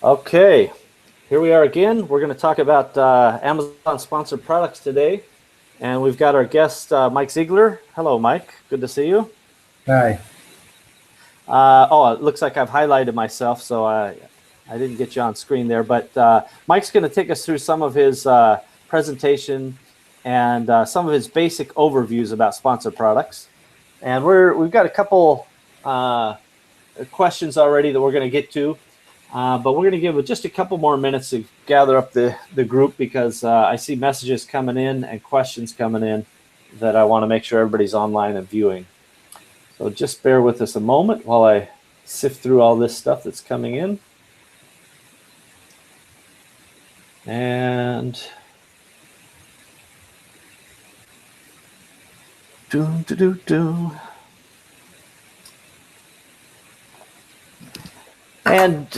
Okay, here we are again. We're going to talk about Amazon sponsored products today. And we've got our guest, Mike Ziegler. Hello, Mike. Good to see you. Hi. It looks like I've highlighted myself, so I didn't get you on screen there. But Mike's going to take us through some of his presentation and some of his basic overviews about sponsored products. And we've got a couple questions already that we're going to get to. But we're going to give it just a couple more minutes to gather up the group because I see messages coming in and questions coming in that I want to make sure everybody's online and viewing. So just bear with us a moment while I sift through all this stuff that's coming in. And And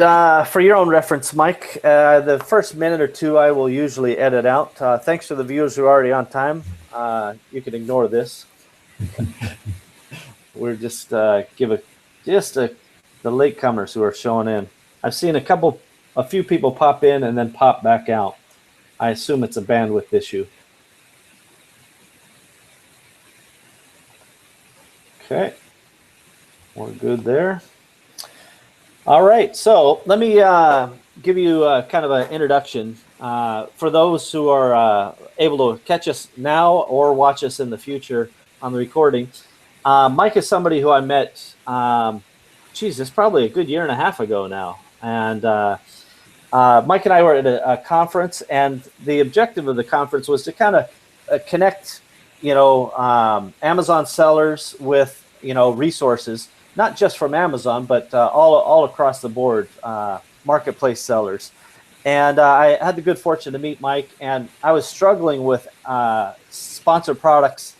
for your own reference, Mike, the first minute or two I will usually edit out. Thanks to the viewers who are already on time. You can ignore this. We're just the latecomers who are showing in. I've seen a few people pop in and then pop back out. I assume it's a bandwidth issue. Okay, we're good there. All right, so let me give you kind of an introduction. For those who are able to catch us now or watch us in the future on the recording, Mike is somebody who I met, it's probably a good year and a half ago now. And Mike and I were at a conference, and the objective of the conference was to kind of connect, Amazon sellers with, resources, not just from Amazon, but all across the board, marketplace sellers. And I had the good fortune to meet Mike, and I was struggling with sponsored products.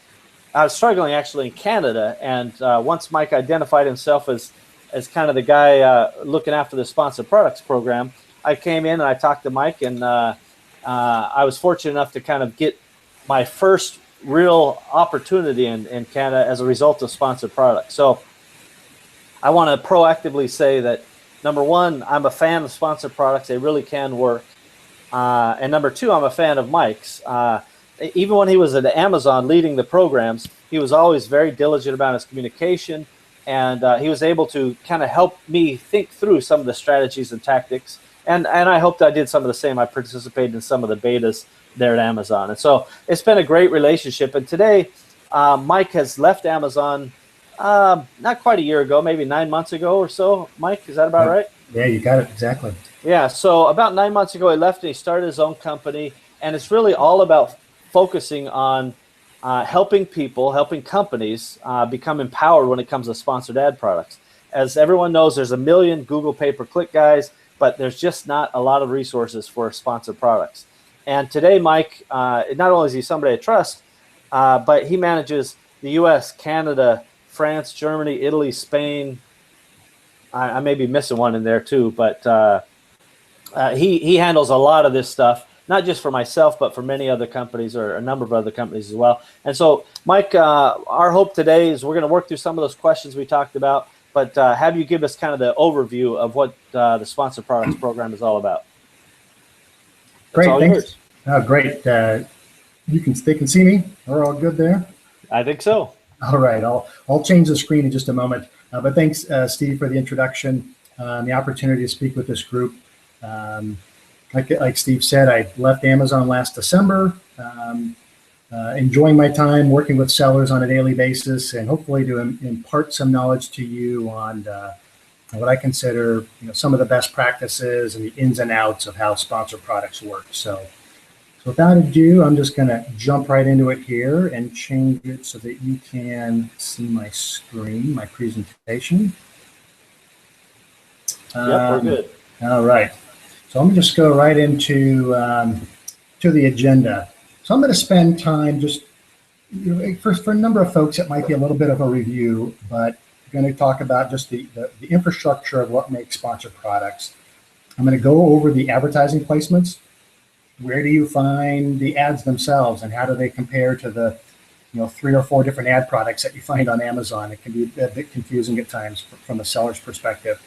I was struggling actually in Canada, and once Mike identified himself as kind of the guy looking after the sponsored products program, I came in and I talked to Mike, and I was fortunate enough to kind of get my first real opportunity in Canada as a result of sponsored products. So I want to proactively say that, number one, I'm a fan of sponsored products. They really can work. And number two, I'm a fan of Mike's. Even when he was at Amazon leading the programs, he was always very diligent about his communication. And he was able to kind of help me think through some of the strategies and tactics. And I hoped I did some of the same. I participated in some of the betas there at Amazon. And so it's been a great relationship. And today, Mike has left Amazon not quite a year ago, maybe 9 months ago or so. Mike, is that about right? Yeah, you got it exactly. Yeah, so about 9 months ago, he left and he started his own company, and it's really all about focusing on helping companies become empowered when it comes to sponsored ad products. As everyone knows, there's a million Google pay-per-click guys, but there's just not a lot of resources for sponsored products. And today, Mike, not only is he somebody I trust, but he manages the U.S., Canada, France, Germany, Italy, Spain. I may be missing one in there too, but he handles a lot of this stuff, not just for myself, but for many other companies or a number of other companies as well. And so, Mike, our hope today is we're going to work through some of those questions we talked about, but have you give us kind of the overview of what the Sponsored Products Program is all about. Great, thanks. Great. They can see me. We're all good there? I think so. All right, I'll change the screen in just a moment. But thanks, Steve, for the introduction and the opportunity to speak with this group. Like Steve said, I left Amazon last December, enjoying my time working with sellers on a daily basis, and hopefully to impart some knowledge to you on what I consider some of the best practices and the ins and outs of how sponsored products work. So without ado, I'm just going to jump right into it here and change it so that you can see my screen, my presentation. Yep, we're good. All right. So I'm going to just go right into to the agenda. So I'm going to spend time just, for a number of folks, it might be a little bit of a review, but I'm going to talk about just the infrastructure of what makes sponsored products. I'm going to go over the advertising placements. Where do you find the ads themselves, and how do they compare to the 3 or 4 different ad products that you find on Amazon? It can be a bit confusing at times from a seller's perspective.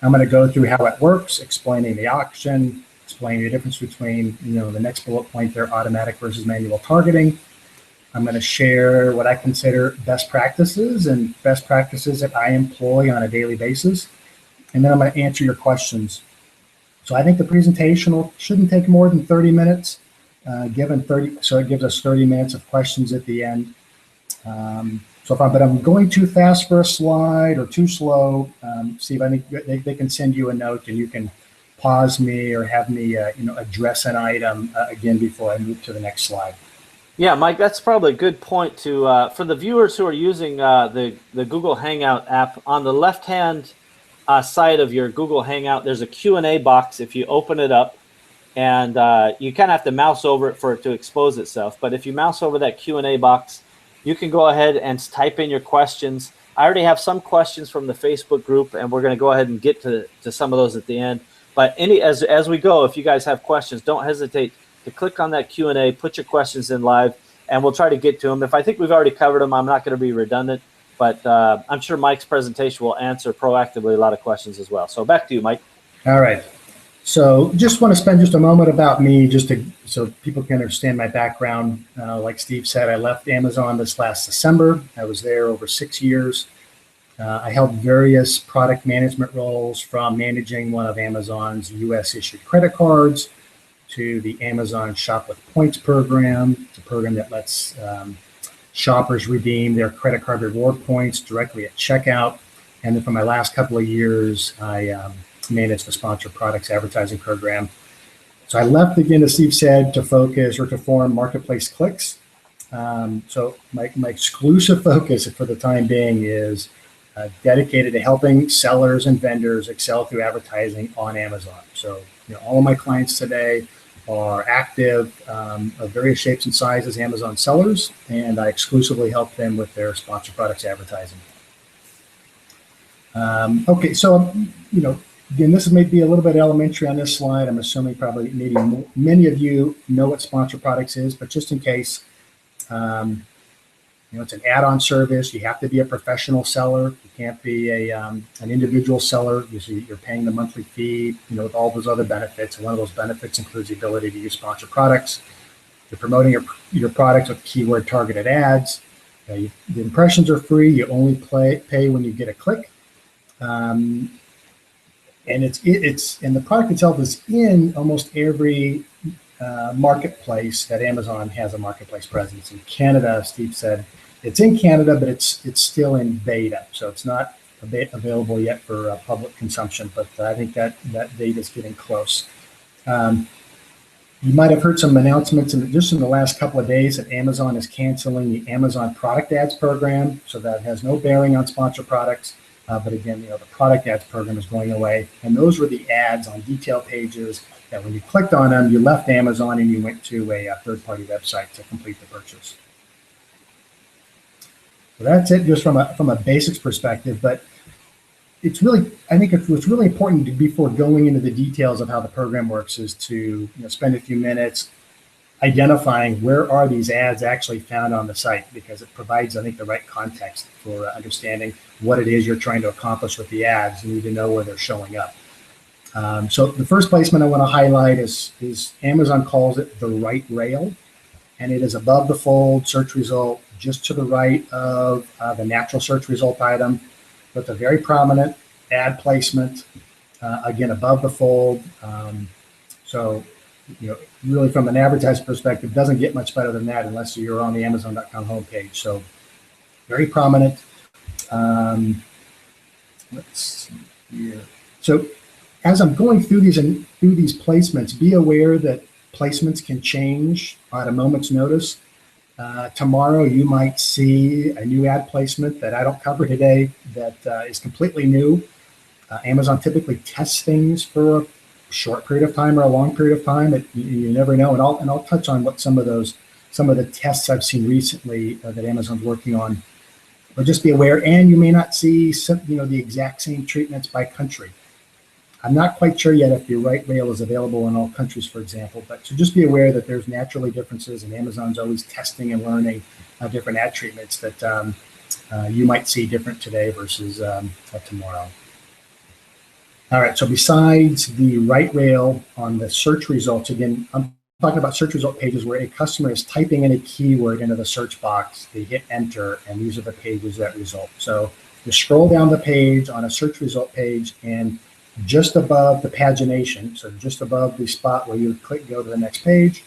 I'm going to go through how it works, explaining the auction, explaining the difference between, the next bullet point there, automatic versus manual targeting. I'm going to share what I consider best practices and best practices that I employ on a daily basis. And then I'm going to answer your questions. So I think the presentation shouldn't take more than 30 minutes, so it gives us 30 minutes of questions at the end. But I'm going too fast for a slide or too slow, Steve, I think they can send you a note and you can pause me or have me, address an item again before I move to the next slide. Yeah, Mike, that's probably a good point to for the viewers who are using the Google Hangout app. On the left-hand side of your Google Hangout, there's a Q&A box. If you open it up, and you kind of have to mouse over it for it to expose itself. But if you mouse over that Q&A box, you can go ahead and type in your questions. I already have some questions from the Facebook group, and we're going to go ahead and get to some of those at the end. But as we go, if you guys have questions, don't hesitate to click on that Q&A, put your questions in live, and we'll try to get to them. If I think we've already covered them, I'm not going to be redundant, but I'm sure Mike's presentation will answer proactively a lot of questions as well. So back to you, Mike. All right. So just want to spend just a moment about me, so people can understand my background. Like Steve said, I left Amazon this last December. I was there over 6 years. I held various product management roles, from managing one of Amazon's US issued credit cards to the Amazon Shop with Points program, the program that lets shoppers redeem their credit card reward points directly at checkout. And then for my last couple of years, I managed the sponsored products advertising program. So I left, again, as Steve said, to focus or to form Marketplace Clicks. So my exclusive focus for the time being is dedicated to helping sellers and vendors excel through advertising on Amazon. So all of my clients today are active of various shapes and sizes Amazon sellers, and I exclusively help them with their sponsored products advertising. Okay, so again, this may be a little bit elementary on this slide. I'm assuming probably many of you know what sponsored products is, but just in case, it's an add-on service. You have to be a professional seller. You can't be an individual seller. You're paying the monthly fee, with all those other benefits. And one of those benefits includes the ability to use sponsored products. You're promoting your products with keyword targeted ads. The impressions are free. You only pay when you get a click. And the product itself is in almost every marketplace that Amazon has a marketplace presence. In Canada, Steve said, it's in Canada, but it's still in beta. So it's not available yet for public consumption, but I think that date is getting close. You might have heard some announcements just in the last couple of days that Amazon is canceling the Amazon product ads program. So that has no bearing on sponsored products. But again, the product ads program is going away. And those were the ads on detail pages that when you clicked on them, you left Amazon and you went to a third-party website to complete the purchase. So that's it just from a basics perspective. But it's really, I think what's really important before going into the details of how the program works is to spend a few minutes identifying where are these ads actually found on the site, because it provides, I think, the right context for understanding what it is you're trying to accomplish with the ads. You need to know where they're showing up. So the first placement I want to highlight is Amazon calls it the right rail, and it is above the fold search result, just to the right of the natural search result item, with a very prominent ad placement, again, above the fold. So really from an advertising perspective, doesn't get much better than that unless you're on the Amazon.com homepage. So very prominent. Let's see here. So as I'm going through these placements, be aware that placements can change at a moment's notice. Tomorrow, you might see a new ad placement that I don't cover today that is completely new. Amazon typically tests things for a short period of time or a long period of time. You never know, and I'll touch on what some of the tests I've seen recently that Amazon's working on. But just be aware, and you may not see the exact same treatments by country. I'm not quite sure yet if the right rail is available in all countries, for example, but so just be aware that there's naturally differences, and Amazon's always testing and learning different ad treatments that you might see different today versus tomorrow. All right, so besides the right rail on the search results, again, I'm talking about search result pages where a customer is typing in a keyword into the search box, they hit enter, and these are the pages that result. So you scroll down the page on a search result page, and just above the pagination, so just above the spot where you would click go to the next page,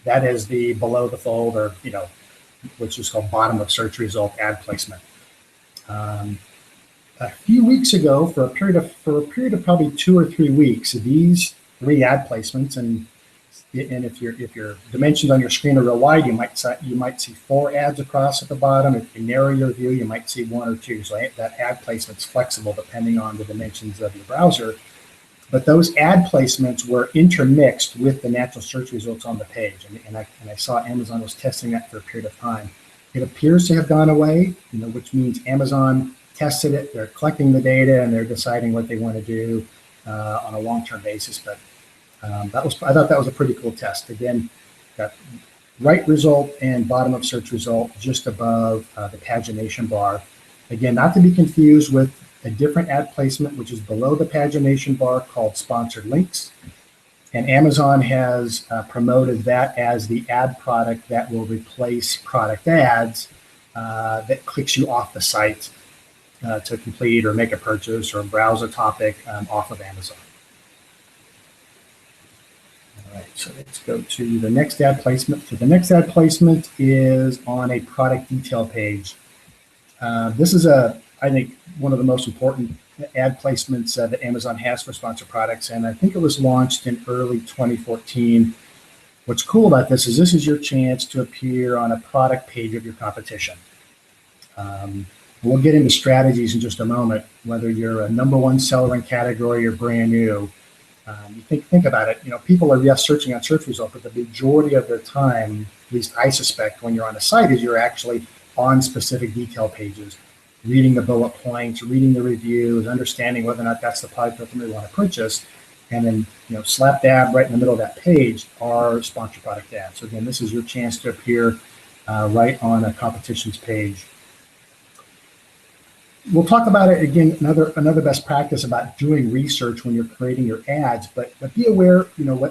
that is the below the fold, or which is called bottom of search result ad placement. A few weeks ago, for a period of probably 2 or 3 weeks, these 3 ad placements, and if your dimensions on your screen are real wide, you might see 4 ads across at the bottom. If you narrow your view, you might see 1 or 2. So that ad placement's flexible depending on the dimensions of your browser. But those ad placements were intermixed with the natural search results on the page, and I saw Amazon was testing that for a period of time. It appears to have gone away, which means Amazon tested it, they're collecting the data, and they're deciding what they want to do on a long-term basis. But I thought that was a pretty cool test. Again, got right result and bottom of search result just above the pagination bar. Again, not to be confused with a different ad placement, which is below the pagination bar, called sponsored links. And Amazon has promoted that as the ad product that will replace product ads that clicks you off the site to complete or make a purchase or browse a topic off of Amazon. All right, so let's go to the next ad placement. So the next ad placement is on a product detail page. This is I think, one of the most important ad placements that Amazon has for sponsored products, and I think it was launched in early 2014. What's cool about this is your chance to appear on a product page of your competition. We'll get into strategies in just a moment, whether you're a #1 seller in category or brand new. You think about it, people are searching on search results, but the majority of their time, at least I suspect, when you're on a site, is you're actually on specific detail pages, reading the bullet points, reading the reviews, understanding whether or not that's the product that you want to purchase. And then, slap dab right in the middle of that page are sponsored product ads. So again, this is your chance to appear right on a competition's page. We'll talk about it again, another best practice about doing research when you're creating your ads, but be aware,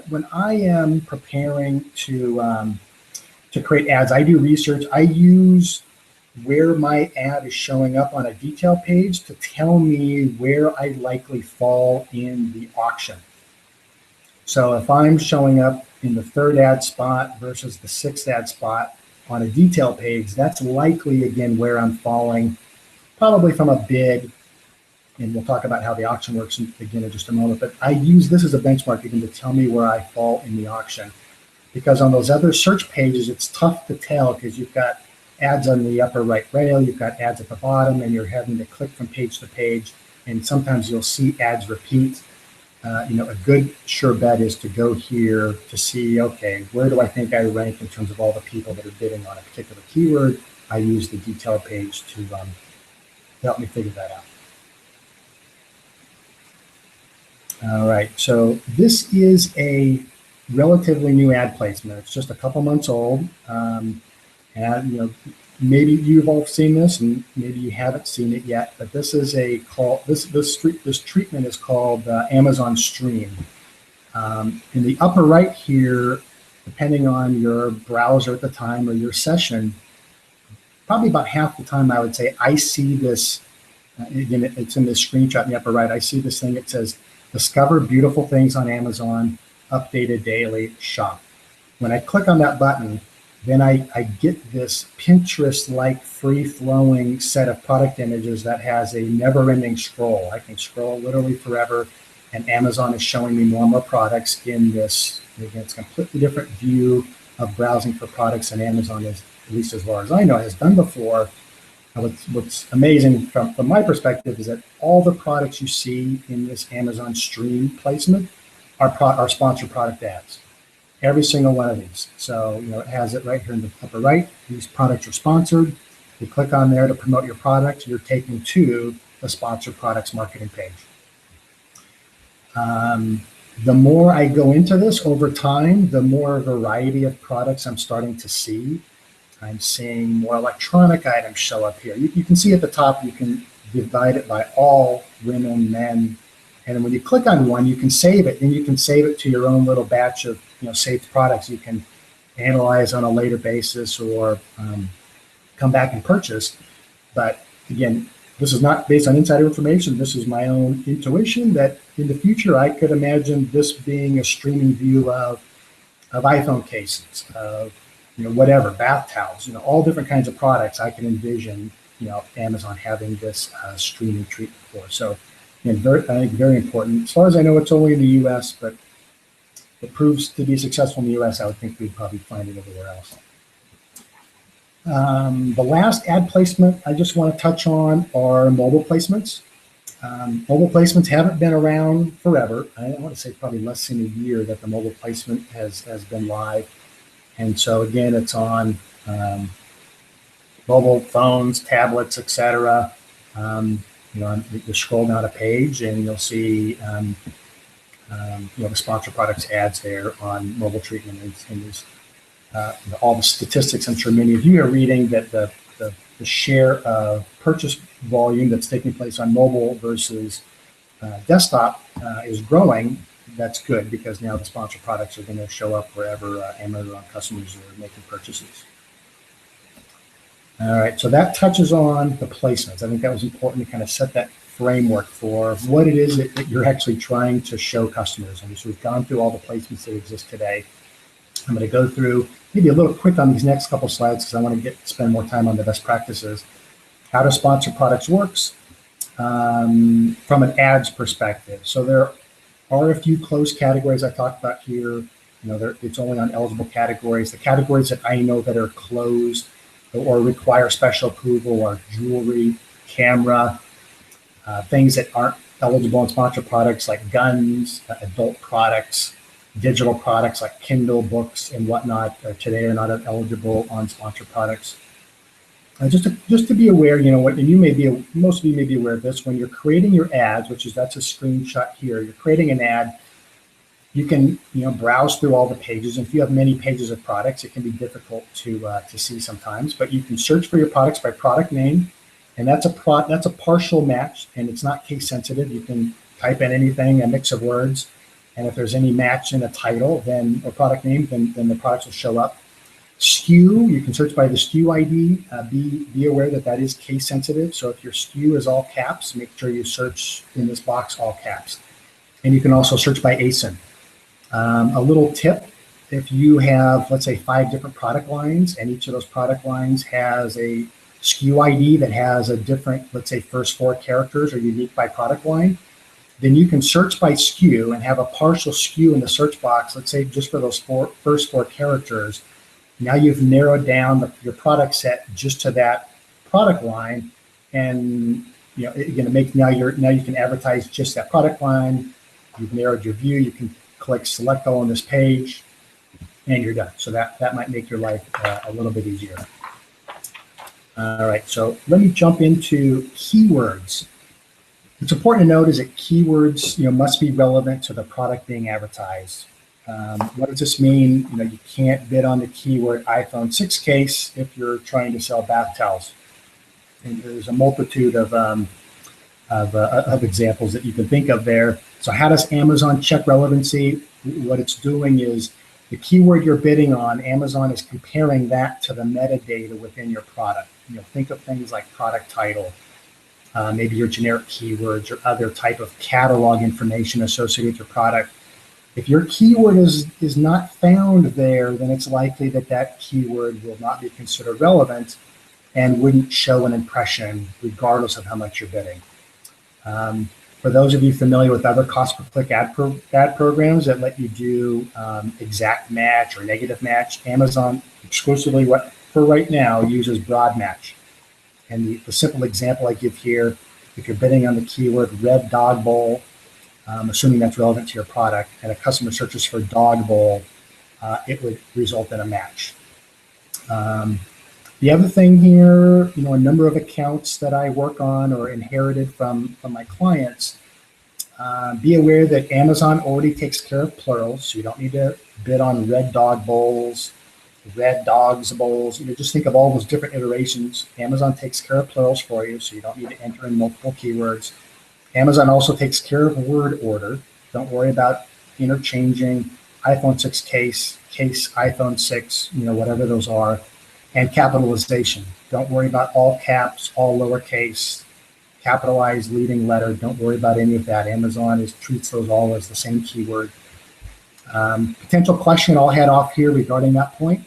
when I am preparing to create ads, I do research. I use where my ad is showing up on a detail page to tell me where I likely fall in the auction. So if I'm showing up in the 3rd ad spot versus the 6th ad spot on a detail page, that's likely, again, where I'm falling, probably from a bid. And we'll talk about how the auction works again in just a moment. But I use this as a benchmark again to tell me where I fall in the auction. Because on those other search pages, it's tough to tell because you've got ads on the upper right rail, you've got ads at the bottom, and you're having to click from page to page. And sometimes you'll see ads repeat. A good sure bet is to go here to see, okay, where do I think I rank in terms of all the people that are bidding on a particular keyword? I use the detail page to help me figure that out. All right, so this is a relatively new ad placement. It's just a couple months old. And maybe you've all seen this, and maybe you haven't seen it yet. But this is this treatment is called Amazon Stream. In the upper right here, depending on your browser at the time or your session, probably about half the time I would say I see this. Again, it's in this screenshot in the upper right. I see this thing. It says, "Discover beautiful things on Amazon, updated daily, shop." When I click on that button, then I get this Pinterest-like free-flowing set of product images that has a never-ending scroll. I can scroll literally forever, and Amazon is showing me more and more products in this. Again, it's a completely different view of browsing for products than Amazon is, at least as far as I know, has done before. What's amazing from my perspective is that all the products you see in this Amazon Stream placement are sponsored product ads. Every single one of these. So, it has it right here in the upper right. These products are sponsored. You click on there to promote your product. You're taken to the sponsored products marketing page. The more I go into this over time, the more variety of products I'm starting to see. I'm seeing more electronic items show up here. You can see at the top, you can divide it by all women, men, And then when you click on one, you can save it. Then you can save it to your own little batch of saved products you can analyze on a later basis or come back and purchase. But again, this is not based on insider information. This is my own intuition that in the future, I could imagine this being a streaming view of iPhone cases, of whatever, bath towels, all different kinds of products I can envision, Amazon having this streaming treatment for. So I think very important. As far as I know, it's only in the U.S., but if it proves to be successful in the U.S., I would think we'd probably find it everywhere else. The last ad placement I just want to touch on are mobile placements. Mobile placements haven't been around forever. I want to say probably less than a year that the mobile placement has been live. And so again, it's on mobile phones, tablets, etc. You scroll down a page and you'll see the sponsor products ads there on mobile treatment and all the statistics. I'm sure many of you are reading that the share of purchase volume that's taking place on mobile versus desktop is growing. That's good because now the sponsor products are going to show up wherever Amazon customers are making purchases. All right, so that touches on the placements. I think that was important to kind of set that framework for what it is that you're actually trying to show customers. And so we've gone through all the placements that exist today. I'm going to go through maybe a little quick on these next couple slides because I want to spend more time on the best practices. How do sponsor products works from an ads perspective? So there are a few closed categories I talked about here. It's only on eligible categories. The categories that I know that are closed or require special approval are jewelry, camera, things that aren't eligible in sponsor products like guns, adult products, digital products like Kindle books and whatnot today are not eligible on sponsor products. Just to be aware, and most of you may be aware of this, when you're creating your ads, that's a screenshot here, you're creating an ad, you can browse through all the pages. And if you have many pages of products, it can be difficult to see sometimes, but you can search for your products by product name, and that's a partial match, and it's not case sensitive. You can type in anything, a mix of words, and if there's any match in a title or product name, then the products will show up. SKU, you can search by the SKU ID. Be aware that is case sensitive. So if your SKU is all caps, make sure you search in this box all caps. And you can also search by ASIN. A little tip, if you have, let's say, 5 different product lines, and each of those product lines has a SKU ID that has a different, let's say, first 4 characters are unique by product line, then you can search by SKU and have a partial SKU in the search box, let's say just for those first 4 characters. Now you've narrowed down your product set just to that product line, and now you can advertise just that product line. You've narrowed your view. You can click select all on this page, and you're done. So that might make your life a little bit easier. All right, so let me jump into keywords. What's important to note is that keywords, must be relevant to the product being advertised. What does this mean? You can't bid on the keyword iPhone 6 case if you're trying to sell bath towels. And there's a multitude of examples that you can think of there. So how does Amazon check relevancy? What it's doing is the keyword you're bidding on, Amazon is comparing that to the metadata within your product. Think of things like product title, maybe your generic keywords or other type of catalog information associated with your product. If your keyword is not found there, then it's likely that keyword will not be considered relevant and wouldn't show an impression regardless of how much you're bidding. For those of you familiar with other cost per click ad programs that let you do exact match or negative match, Amazon exclusively for right now uses broad match. And the simple example I give here, if you're bidding on the keyword red dog bowl, assuming that's relevant to your product, and a customer searches for dog bowl, it would result in a match. The other thing here, a number of accounts that I work on or inherited from my clients, be aware that Amazon already takes care of plurals, so you don't need to bid on red dog bowls, red dogs bowls. Just think of all those different iterations. Amazon takes care of plurals for you, so you don't need to enter in multiple keywords. Amazon also takes care of word order. Don't worry about interchanging iPhone 6 case iPhone 6, whatever those are, and capitalization. Don't worry about all caps, all lowercase, capitalized leading letter. Don't worry about any of that. Amazon treats those all as the same keyword. Potential question I'll head off here regarding that point.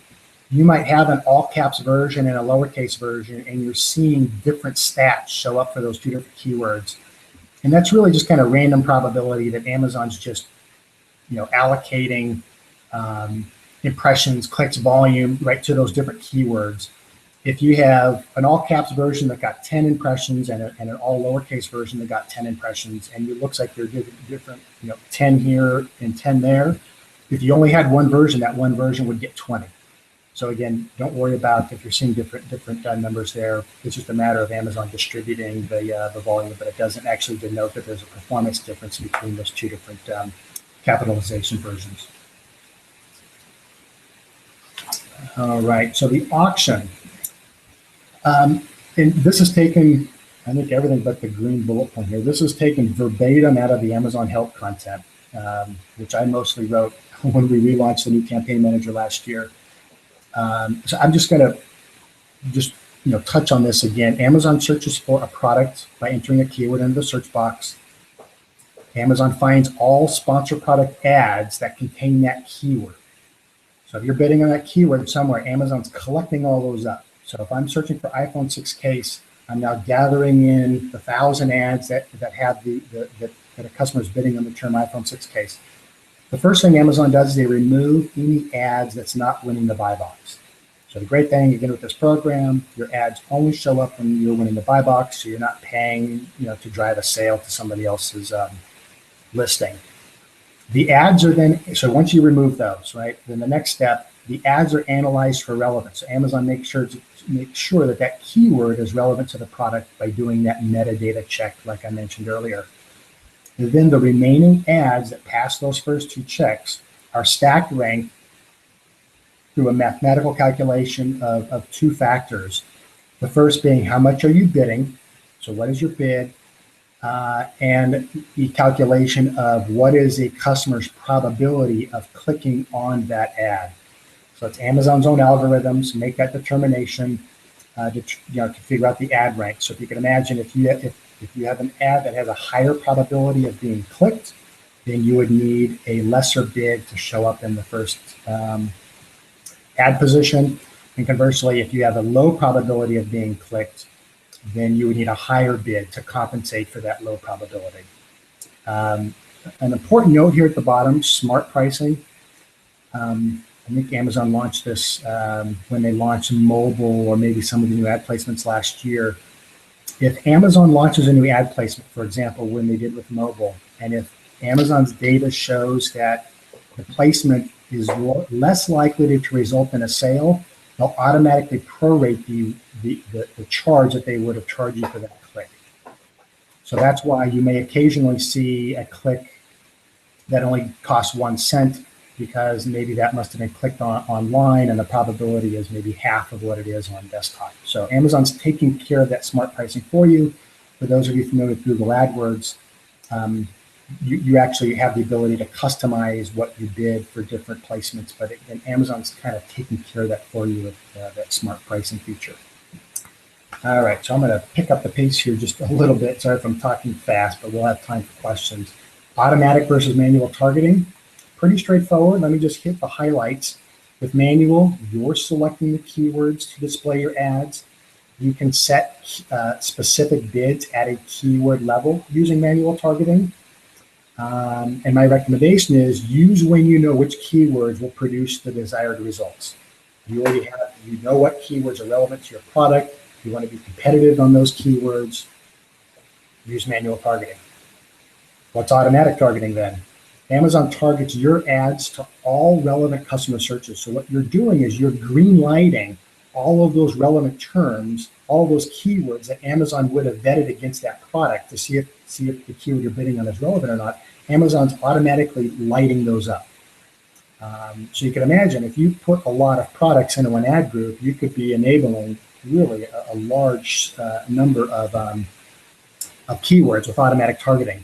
You might have an all caps version and a lowercase version, and you're seeing different stats show up for those two different keywords. And that's really just kind of random probability that Amazon's just, allocating impressions, clicks, volume right to those different keywords. If you have an all caps version that got 10 impressions and an all lowercase version that got 10 impressions, and it looks like they're different, 10 here and 10 there. If you only had one version, that one version would get 20. So again, don't worry about if you're seeing different numbers there. It's just a matter of Amazon distributing the volume, but it doesn't actually denote that there's a performance difference between those two different capitalization versions. All right, so the auction. And this is taken, I think, everything but the green bullet point here. This is taken verbatim out of the Amazon help content, which I mostly wrote when we relaunched the new campaign manager last year. So I'm just going to touch on this again. Amazon searches for a product by entering a keyword into the search box. Amazon finds all sponsored product ads that contain that keyword. So if you're bidding on that keyword somewhere, Amazon's collecting all those up. So if I'm searching for iPhone 6 case, I'm now gathering in the 1,000 ads that have that a customer is bidding on the term iPhone 6 case. The first thing Amazon does is they remove any ads that's not winning the buy box. So the great thing, again, with this program, your ads only show up when you're winning the buy box, so you're not paying, to drive a sale to somebody else's listing. The ads are then, so once you remove those, right, then the next step, the ads are analyzed for relevance. So Amazon makes sure that keyword is relevant to the product by doing that metadata check, like I mentioned earlier. And then the remaining ads that pass those first two checks are stack ranked through a mathematical calculation of two factors. The first being how much are you bidding? So what is your bid? And the calculation of what is a customer's probability of clicking on that ad. So it's Amazon's own algorithms make that determination to figure out the ad rank. So if you can imagine, if you have an ad that has a higher probability of being clicked, then you would need a lesser bid to show up in the first ad position. And conversely, if you have a low probability of being clicked, then you would need a higher bid to compensate for that low probability. An important note here at the bottom, smart pricing. I think Amazon launched this when they launched mobile or maybe some of the new ad placements last year. If Amazon launches a new ad placement, for example, when they did with mobile, and if Amazon's data shows that the placement is less likely to result in a sale, they'll automatically prorate the charge that they would have charged you for that click. So that's why you may occasionally see a click that only costs 1 cent, because maybe that must have been clicked on online and the probability is maybe half of what it is on desktop. So Amazon's taking care of that smart pricing for you. For those of you familiar with Google AdWords, you actually have the ability to customize what you bid for different placements, but Amazon's kind of taking care of that for you with that smart pricing feature. All right, so I'm going to pick up the pace here just a little bit. Sorry if I'm talking fast, but we'll have time for questions. Automatic versus manual targeting. Pretty straightforward. Let me just hit the highlights. With manual, you're selecting the keywords to display your ads. You can set specific bids at a keyword level using manual targeting. And my recommendation is use when you know which keywords will produce the desired results. You know what keywords are relevant to your product. You want to be competitive on those keywords. Use manual targeting. What's automatic targeting then? Amazon targets your ads to all relevant customer searches. So what you're doing is you're green lighting all of those relevant terms, all those keywords that Amazon would have vetted against that product to see if the keyword you're bidding on is relevant or not. Amazon's automatically lighting those up. So you can imagine if you put a lot of products into an ad group, you could be enabling really a large number of of keywords with automatic targeting.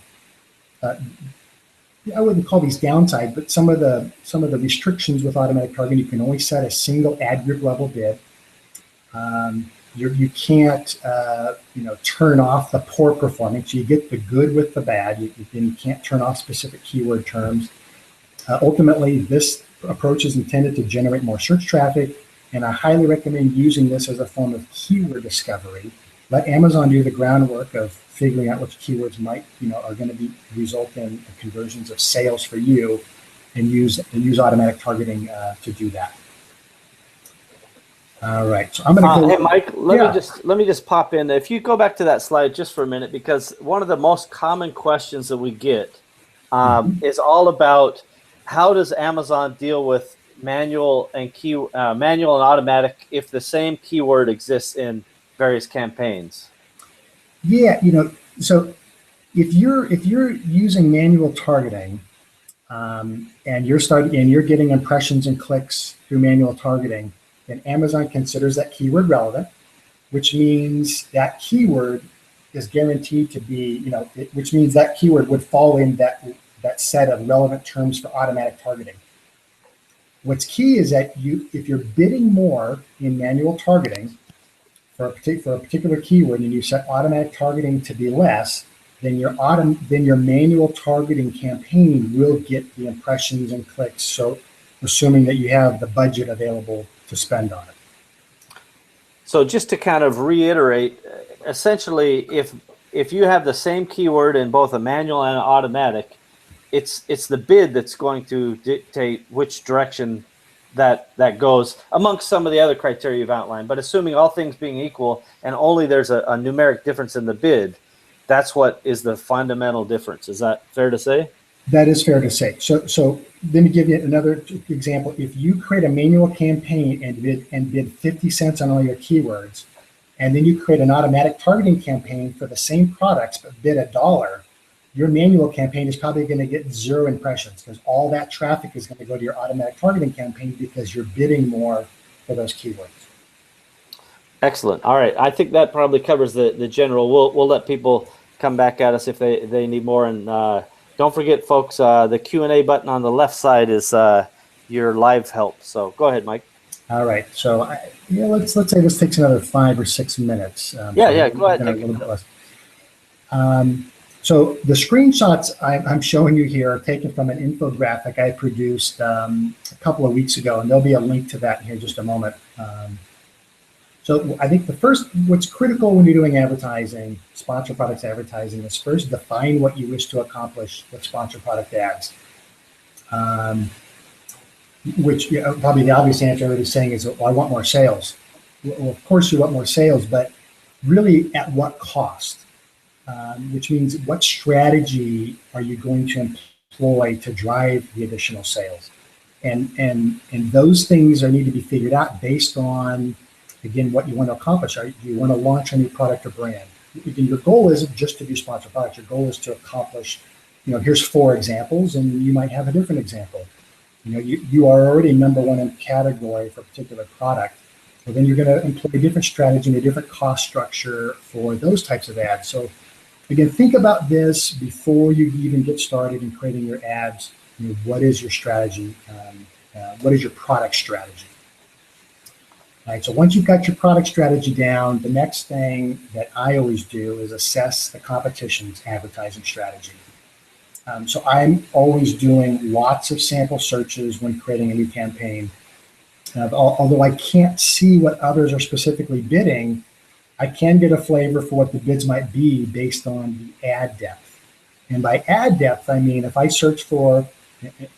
I wouldn't call these downside, but some of the restrictions with automatic targeting, you can only set a single ad group level bid. You can't turn off the poor performance. You get the good with the bad. You can't turn off specific keyword terms. Ultimately, this approach is intended to generate more search traffic, and I highly recommend using this as a form of keyword discovery. Let Amazon do the groundwork of figuring out which keywords are going to result in conversions of sales for you, and use automatic targeting to do that. All right, so I'm going to go. Hey, Mike, let me just pop in. If you go back to that slide just for a minute, because one of the most common questions that we get is all about how does Amazon deal with manual and automatic if the same keyword exists in various campaigns? Yeah, so if you're using manual targeting, and you're getting impressions and clicks through manual targeting, then Amazon considers that keyword relevant, which means that keyword is guaranteed to be, which means that keyword would fall in that set of relevant terms for automatic targeting. What's key is that if you're bidding more in manual targeting for a particular keyword and you set automatic targeting to be less, then your manual targeting campaign will get the impressions and clicks. So assuming that you have the budget available to spend on it. So just to kind of reiterate, essentially, if you have the same keyword in both a manual and an automatic, it's the bid that's going to dictate which direction that goes, amongst some of the other criteria you've outlined. But assuming all things being equal and only there's a numeric difference in the bid, that's what is the fundamental difference. Is that fair to say? That is fair to say. So let me give you another example. If you create a manual campaign and bid 50 cents on all your keywords, and then you create an automatic targeting campaign for the same products but bid $1, your manual campaign is probably going to get 0 impressions, because all that traffic is going to go to your automatic targeting campaign because you're bidding more for those keywords. Excellent. All right. I think that probably covers the general. We'll let people come back at us if they need more. And don't forget, folks, the Q&A button on the left side is your live help. So go ahead, Mike. All right. So let's say this takes another 5 or 6 minutes. Go ahead. A little bit less. So the screenshots I'm showing you here are taken from an infographic I produced a couple of weeks ago, and there'll be a link to that in here in just a moment. So I think what's critical when you're doing advertising, sponsor products advertising, is first define what you wish to accomplish with sponsor product ads. Which probably the obvious answer everybody's saying is, well, I want more sales. Well, of course you want more sales, but really at what cost? Which means what strategy are you going to employ to drive the additional sales? And those things need to be figured out based on, again, what you want to accomplish. Do you want to launch a new product or brand? Again, your goal isn't just to do sponsored products. Your goal is to accomplish, here's 4 examples, and you might have a different example. You are already number 1 in category for a particular product. Well, then you're going to employ a different strategy and a different cost structure for those types of ads. So again, think about this before you even get started in creating your ads. What is your strategy? What is your product strategy? All right, so once you've got your product strategy down, the next thing that I always do is assess the competition's advertising strategy. So I'm always doing lots of sample searches when creating a new campaign. Although I can't see what others are specifically bidding, I can get a flavor for what the bids might be based on the ad depth. And by ad depth, I mean, if I search for,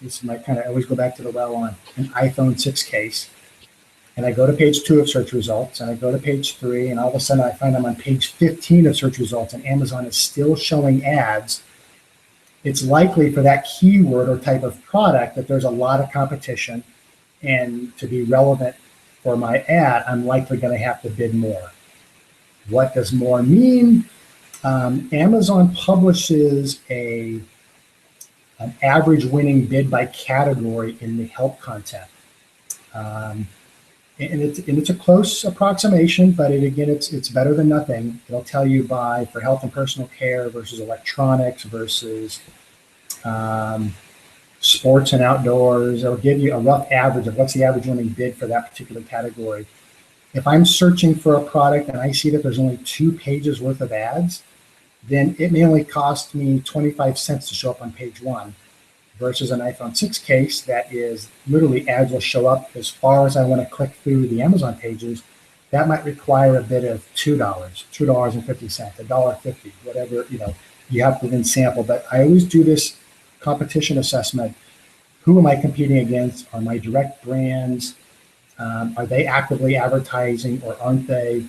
this might kind of always go back to the well on an iPhone 6 case, and I go to page 2 of search results, and I go to page 3, and all of a sudden I find I'm on page 15 of search results, and Amazon is still showing ads, it's likely for that keyword or type of product that there's a lot of competition, and to be relevant for my ad, I'm likely going to have to bid more. What does more mean? Amazon publishes an average winning bid by category in the help content. And it's a close approximation, but it's better than nothing. It'll tell you for health and personal care versus electronics versus sports and outdoors. It'll give you a rough average of what's the average winning bid for that particular category. If I'm searching for a product and I see that there's only 2 pages worth of ads, then it may only cost me 25 cents to show up on page 1 versus an iPhone 6 case that is literally ads will show up as far as I want to click through the Amazon pages. That might require a bid of $2, $2.50, $1.50, whatever, you have to then sample. But I always do this competition assessment. Who am I competing against? Are my direct brands? Are they actively advertising or aren't they?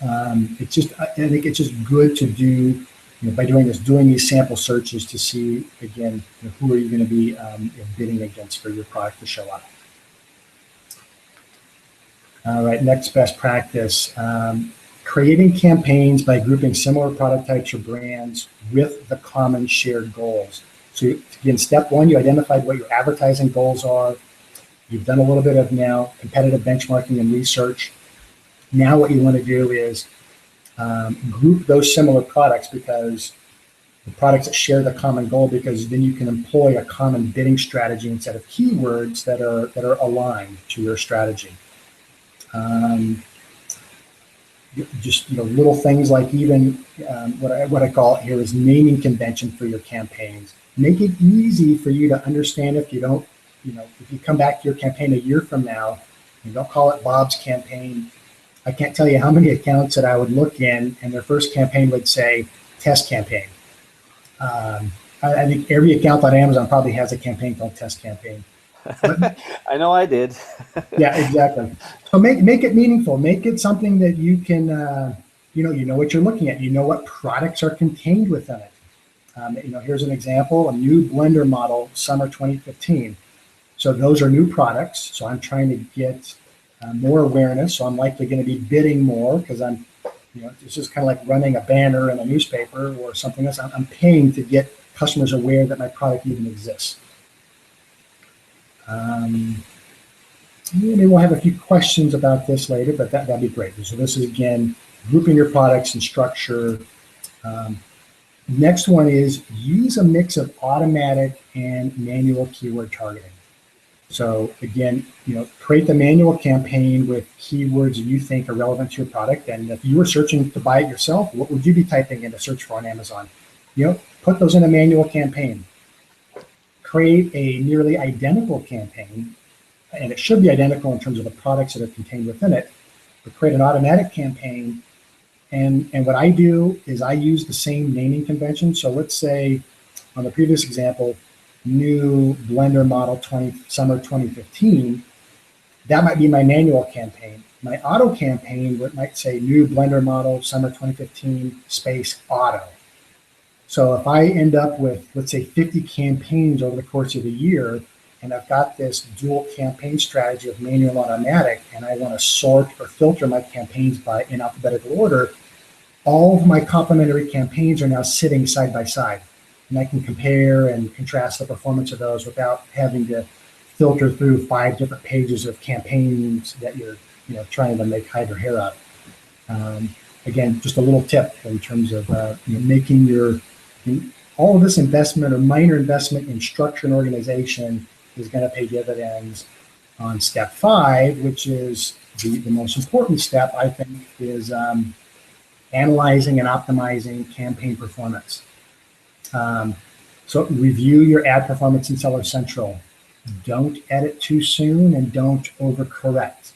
I think it's just good to do, by doing these sample searches to see, again, who are you going to be bidding against for your product to show up. All right, next best practice, creating campaigns by grouping similar product types or brands with the common shared goals. So again, step 1, you identified what your advertising goals are. You've done a little bit of now competitive benchmarking and research. Now what you want to do is group those similar products, because the products that share the common goal, because then you can employ a common bidding strategy instead of keywords that are aligned to your strategy. Just little things like even what I call it here is naming convention for your campaigns. Make it easy for you to understand. If you don't, if you come back to your campaign a year from now, you don't call it Bob's campaign. I can't tell you how many accounts that I would look in and their first campaign would say test campaign. I think every account on Amazon probably has a campaign called test campaign. But, I know I did. Yeah, exactly. So make it meaningful. Make it something that you can, you know what you're looking at. You know what products are contained within it. Here's an example: a new blender model, summer 2015. So those are new products. So I'm trying to get more awareness. So I'm likely going to be bidding more because it's just kind of like running a banner in a newspaper or something else. I'm paying to get customers aware that my product even exists. Maybe we'll have a few questions about this later, but that'd be great. So this is, again, grouping your products and structure. Next one is use a mix of automatic and manual keyword targeting. So again, create the manual campaign with keywords that you think are relevant to your product. And if you were searching to buy it yourself, what would you be typing in to search for on Amazon? Put those in a manual campaign. Create a nearly identical campaign, and it should be identical in terms of the products that are contained within it, but create an automatic campaign. And what I do is I use the same naming convention. So let's say on the previous example, new blender model summer 2015, that might be my manual campaign. My auto campaign might say new blender model summer 2015 space auto. So if I end up with, let's say, 50 campaigns over the course of a year, and I've got this dual campaign strategy of manual and automatic, and I want to sort or filter my campaigns in alphabetical order, all of my complementary campaigns are now sitting side by side. And I can compare and contrast the performance of those without having to filter through 5 different pages of campaigns that you're trying to make hide or hair of. Again, just a little tip in terms of making all of this investment or minor investment in structure and organization is going to pay dividends on step 5, which is the most important step, I think, is analyzing and optimizing campaign performance. So review your ad performance in Seller Central. Don't edit too soon and don't overcorrect.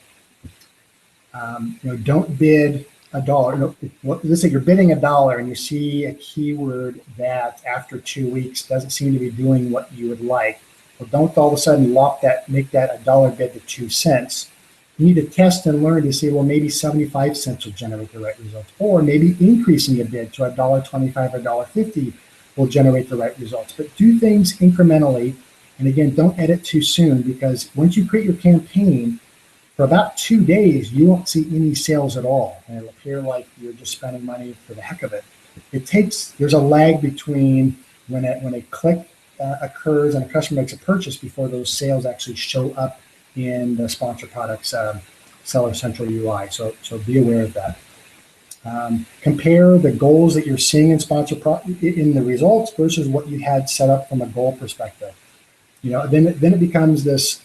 Don't bid $1. Let's say you're bidding $1 and you see a keyword that after 2 weeks doesn't seem to be doing what you would like. Well, don't all of a sudden make that $1 bid to 2 cents. You need to test and learn to see, well, maybe 75 cents will generate the right results, or maybe increasing a bid to $1.25 or $1.50 will generate the right results. But do things incrementally, and again, don't edit too soon, because once you create your campaign, for about 2 days, you won't see any sales at all, and it'll appear like you're just spending money for the heck of it. There's a lag between when a click occurs and a customer makes a purchase before those sales actually show up in the sponsor products Seller Central UI. So be aware of that. Compare the goals that you're seeing in in the results versus what you had set up from a goal perspective. Then it becomes this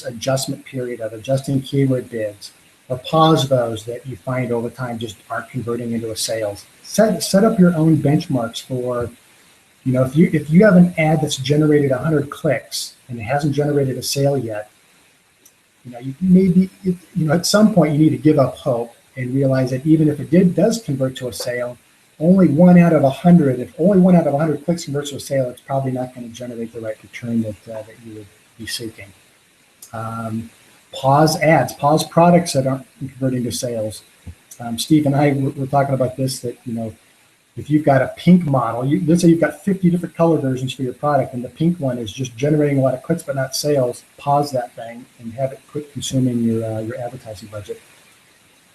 adjustment period of adjusting keyword bids, or pause those that you find over time just aren't converting into a sales. Set up your own benchmarks for, if you have an ad that's generated 100 clicks and it hasn't generated a sale yet, at some point you need to give up hope and realize that even if it does convert to a sale, only 1 out of 100, if only 1 out of 100 clicks converts to a sale, it's probably not going to generate the right return that you would be seeking. Pause ads, pause products that aren't converting to sales. Steve and I were talking about this, that, if you've got a pink model, let's say you've got 50 different color versions for your product, and the pink one is just generating a lot of clicks but not sales, pause that thing and have it quit consuming your advertising budget.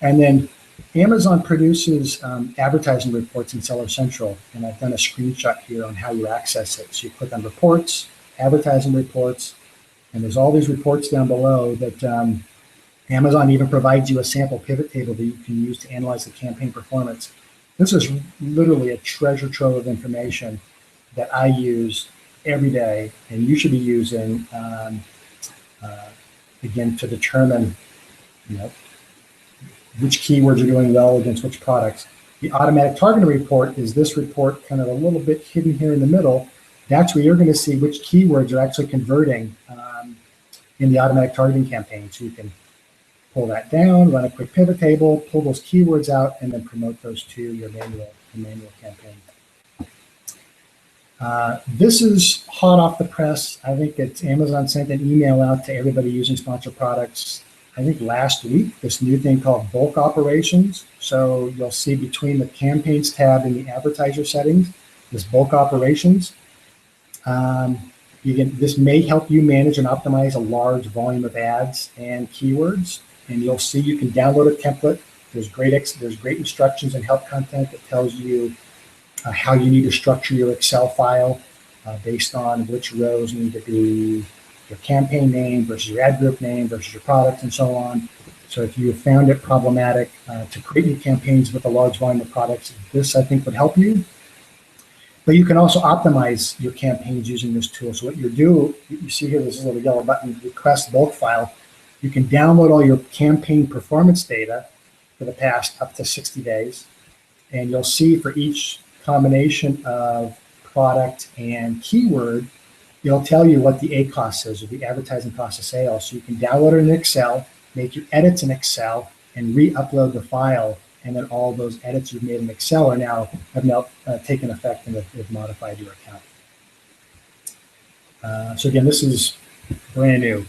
And then Amazon produces advertising reports in Seller Central, and I've done a screenshot here on how you access it. So you click on reports, advertising reports, and there's all these reports down below that Amazon even provides you a sample pivot table that you can use to analyze the campaign performance. This is literally a treasure trove of information that I use every day, and you should be using, again, to determine, which keywords are doing well against which products. The automatic targeting report is this report, kind of a little bit hidden here in the middle. That's where you're going to see which keywords are actually converting in the automatic targeting campaign. So you can pull that down, run a quick pivot table, pull those keywords out, and then promote those to your manual campaign. This is hot off the press. I think Amazon sent an email out to everybody using sponsored products, I think last week, this new thing called bulk operations. So you'll see between the campaigns tab and the advertiser settings, this bulk operations. This may help you manage and optimize a large volume of ads and keywords. And you'll see you can download a template. There's great instructions and help content that tells you how you need to structure your Excel file based on which rows need to be your campaign name versus your ad group name versus your product and so on. So if you have found it problematic to create new campaigns with a large volume of products, this I think would help you. But you can also optimize your campaigns using this tool. So what you do, you see here, this little yellow button, request bulk file. You can download all your campaign performance data for the past up to 60 days. And you'll see for each combination of product and keyword, it'll tell you what the ACoS is, or the advertising cost of sales. So you can download it in Excel, make your edits in Excel, and re-upload the file. And then all those edits you've made in Excel have now taken effect and have modified your account. So again, this is brand new.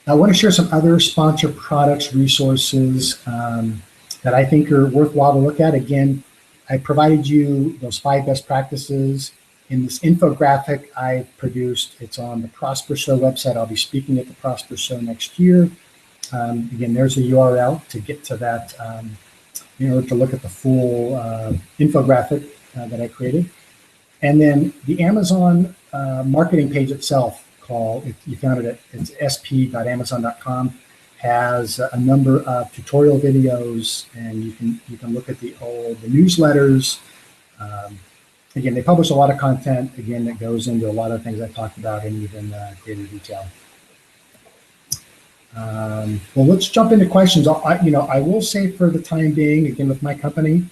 I want to share some other sponsored products, resources that I think are worthwhile to look at. Again, I provided you those 5 best practices in this infographic I produced. It's on the Prosper Show website. I'll be speaking at the Prosper Show next year. Again, there's a URL to get to that in order to look at the full infographic that I created. And then the Amazon marketing page itself, if you found it, it's sp.amazon.com, has a number of tutorial videos, and you can look at the newsletters. Again, they publish a lot of content, again, that goes into a lot of things I talked about in even greater detail. Well, let's jump into questions. I will say for the time being, again, with my company,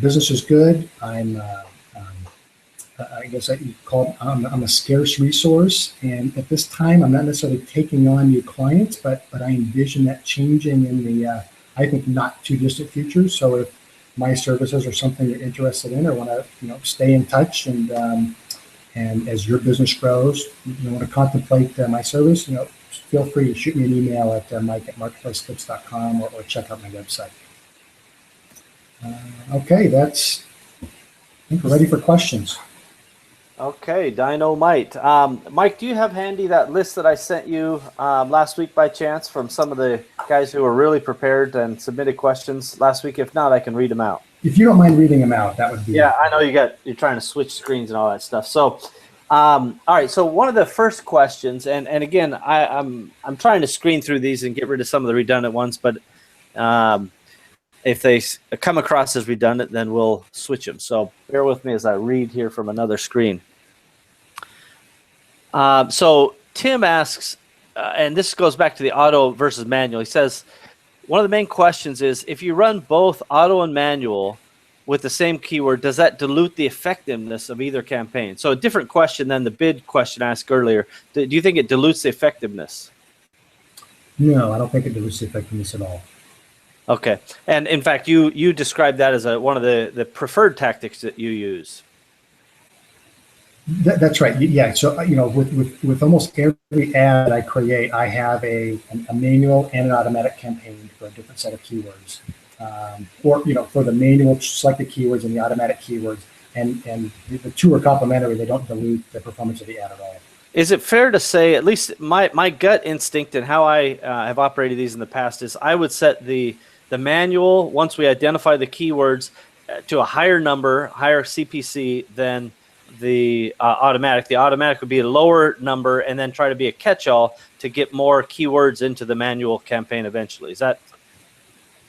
business is good. I guess you call it, I'm a scarce resource, and at this time, I'm not necessarily taking on new clients, but I envision that changing in the, I think, not too distant future. So if my services are something you're interested in, or want to, stay in touch, and as your business grows, you want to contemplate my service, feel free to shoot me an email at mike@marketplacetips.com or check out my website. Okay, I think we're ready for questions. Okay, Dynamite. Mike, do you have handy that list that I sent you last week by chance from some of the guys who were really prepared and submitted questions last week? If not, I can read them out. If you don't mind reading them out, that would be. Yeah, I know you're trying to switch screens and all that stuff. So All right. So one of the first questions, and again, I'm trying to screen through these and get rid of some of the redundant ones, but if they come across as redundant, then we'll switch them. So bear with me as I read here from another screen. So Tim asks, and this goes back to the auto versus manual. He says, one of the main questions is, if you run both auto and manual with the same keyword, does that dilute the effectiveness of either campaign? So a different question than the bid question asked earlier. Do you think it dilutes the effectiveness? No, I don't think it dilutes the effectiveness at all. Okay. And in fact, you described that as one of the preferred tactics that you use. That's right. Yeah. So, with almost every ad I create, I have a manual and an automatic campaign for a different set of keywords. Or, for the manual, select the keywords and the automatic keywords. And the two are complementary. They don't dilute the performance of the ad at all. Is it fair to say, at least my gut instinct and how I have operated these in the past, is I would set the manual, once we identify the keywords, to a higher number, higher CPC than the automatic. The automatic would be a lower number, and then try to be a catch-all to get more keywords into the manual campaign eventually. Is that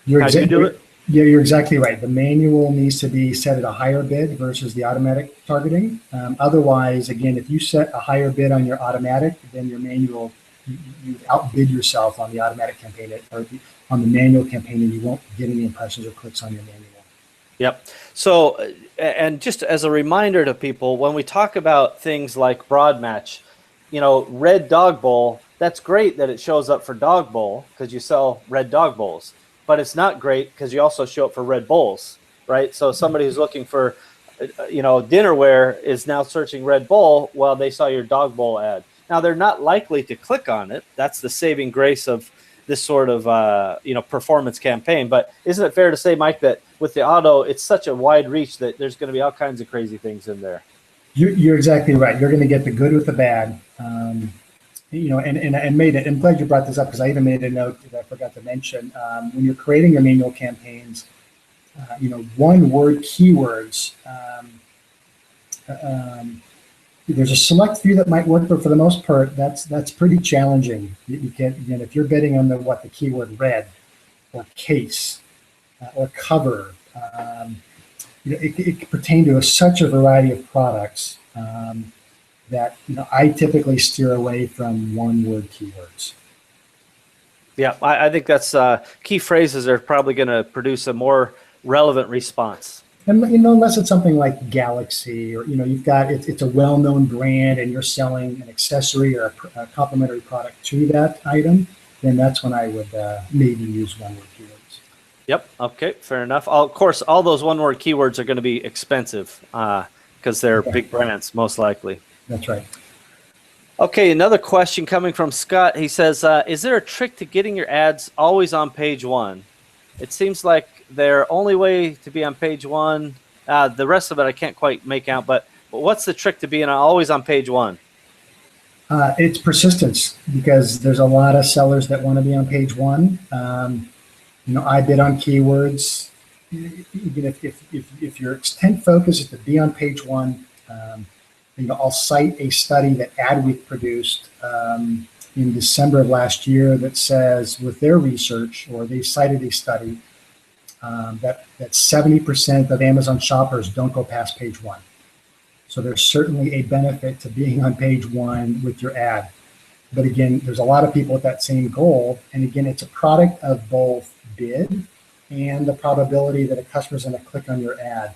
how you do it? Yeah, you're exactly right. The manual needs to be set at a higher bid versus the automatic targeting. Otherwise, again, if you set a higher bid on your automatic, then your manual, you outbid yourself on the automatic campaign or on the manual campaign, and you won't get any impressions or clicks on your manual. Yep. So, and just as a reminder to people, when we talk about things like broad match, red dog bowl, that's great that it shows up for dog bowl because you sell red dog bowls, but it's not great because you also show up for red bowls, right? So somebody who's looking for, dinnerware is now searching red bowl. Well, they saw your dog bowl ad. Now they're not likely to click on it. That's the saving grace of this sort of, performance campaign. But isn't it fair to say, Mike, that with the auto, it's such a wide reach that there's going to be all kinds of crazy things in there? You're exactly right. You're going to get the good with the bad. And made it. I'm glad you brought this up because I even made a note that I forgot to mention. When you're creating your manual campaigns, one word keywords. There's a select few that might work, but for the most part, that's pretty challenging. You can't, if you're bidding on the keyword red or case or cover, it can pertain to such a variety of products that I typically steer away from one word keywords. Yeah, I think that's key phrases are probably going to produce a more relevant response. And unless it's something like Galaxy, or you've got it's a well-known brand and you're selling an accessory or a complementary product to that item, then that's when I would maybe use one-word keywords. Yep. Okay. Fair enough. Of course, all those one-word keywords are going to be expensive because they're big brands, most likely. That's right. Okay. Another question coming from Scott. He says, "Is there a trick to getting your ads always on page one? It seems like their only way to be on page one. The rest of it I can't quite make out, but what's the trick to being always on page one?" It's persistence, because there's a lot of sellers that want to be on page one. I bid on keywords. Even if your intent focus is to be on page one, I'll cite a study that Adweek produced in December of last year that says, with their research, or they cited a study that 70% of Amazon shoppers don't go past page one. So there's certainly a benefit to being on page one with your ad. But again, there's a lot of people with that same goal. And again, it's a product of both bid and the probability that a customer's going to click on your ad.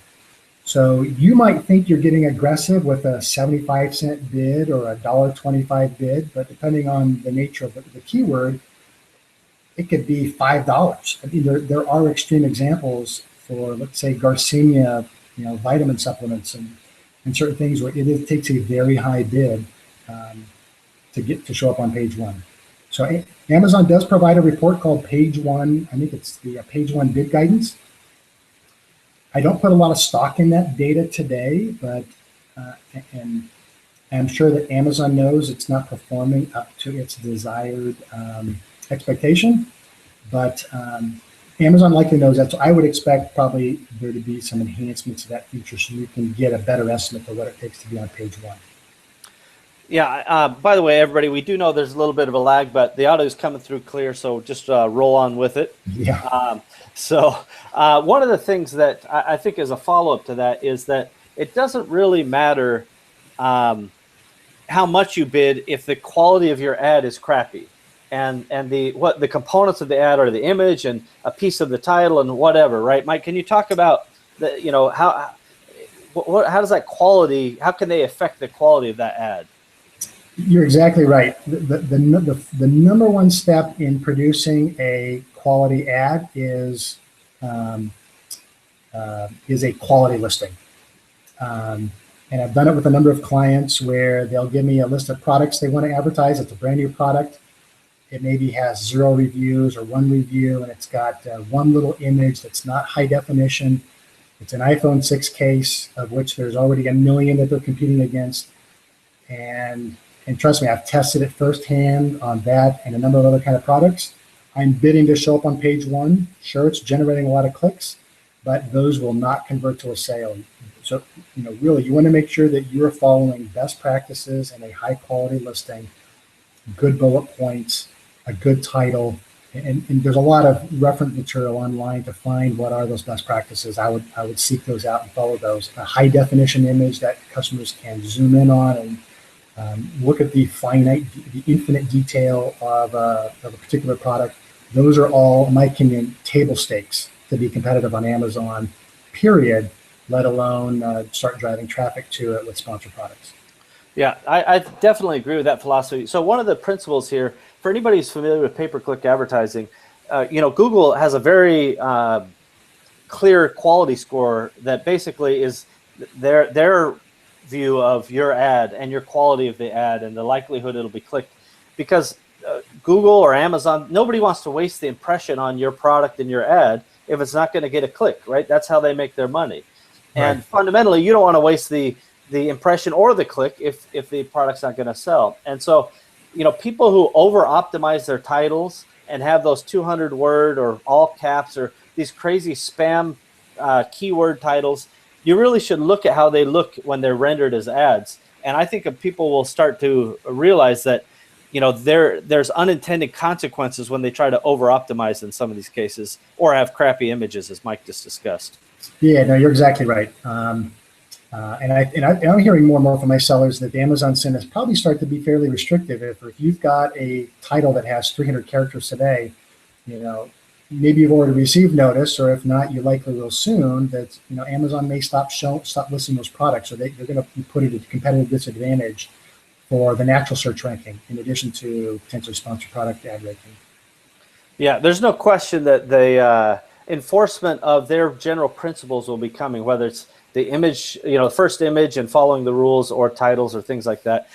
So you might think you're getting aggressive with a 75-cent bid or a $1.25 bid, but depending on the nature of the keyword, it could be $5. I mean, there are extreme examples for, let's say, Garcinia, vitamin supplements and certain things where it takes a very high bid to show up on page one. So Amazon does provide a report called Page One. I think it's the Page One Bid Guidance. I don't put a lot of stock in that data today, but and I'm sure that Amazon knows it's not performing up to its desired expectation, but Amazon likely knows that. So I would expect probably there to be some enhancements to that feature so you can get a better estimate of what it takes to be on page one. Yeah. By the way, everybody, we do know there's a little bit of a lag, but the audio is coming through clear, so just roll on with it. Yeah. One of the things that I think is a follow-up to that is that it doesn't really matter how much you bid if the quality of your ad is crappy, and the components of the ad are the image and a piece of the title and whatever, right? Mike, can you talk about how does that quality, how can they affect the quality of that ad? You're exactly right. The number one step in producing a quality ad is a quality listing. And I've done it with a number of clients where they'll give me a list of products they want to advertise. It's a brand new product. It maybe has 0 reviews or 1 review, and it's got one little image that's not high definition. It's an iPhone 6 case, of which there's already 1 million that they're competing against. And trust me, I've tested it firsthand on that and a number of other kind of products. I'm bidding to show up on page 1. Sure, it's generating a lot of clicks, but those will not convert to a sale. So, really, you want to make sure that you're following best practices and a high quality listing, good bullet points, a good title, and there's a lot of reference material online to find what are those best practices. I would seek those out and follow those. A high definition image that customers can zoom in on and look at the infinite detail of a particular product. Those are all, in my opinion, table stakes to be competitive on Amazon, period, let alone start driving traffic to it with sponsored products. Yeah, I definitely agree with that philosophy. So one of the principles here, for anybody who's familiar with pay-per-click advertising, Google has a very clear quality score that basically is their view of your ad and your quality of the ad and the likelihood it'll be clicked. Because Google or Amazon, nobody wants to waste the impression on your product and your ad if it's not going to get a click, right? That's how they make their money. And Right. fundamentally, you don't want to waste the impression or the click if the product's not going to sell. And so, people who over optimize their titles and have those 200 word or all caps or these crazy spam keyword titles, you really should look at how they look when they're rendered as ads. And I think people will start to realize that, there's unintended consequences when they try to over optimize in some of these cases or have crappy images, as Mike just discussed. Yeah, no, you're exactly right. And I'm hearing more and more from my sellers that the Amazon sin is probably start to be fairly restrictive. If you've got a title that has 300 characters today, maybe you've already received notice, or if not, you likely will soon. That Amazon may stop listing those products, or they're going to be put at a competitive disadvantage for the natural search ranking, in addition to potentially sponsored product ad ranking. Yeah, there's no question that the enforcement of their general principles will be coming, whether it's the image, first image and following the rules, or titles or things like that.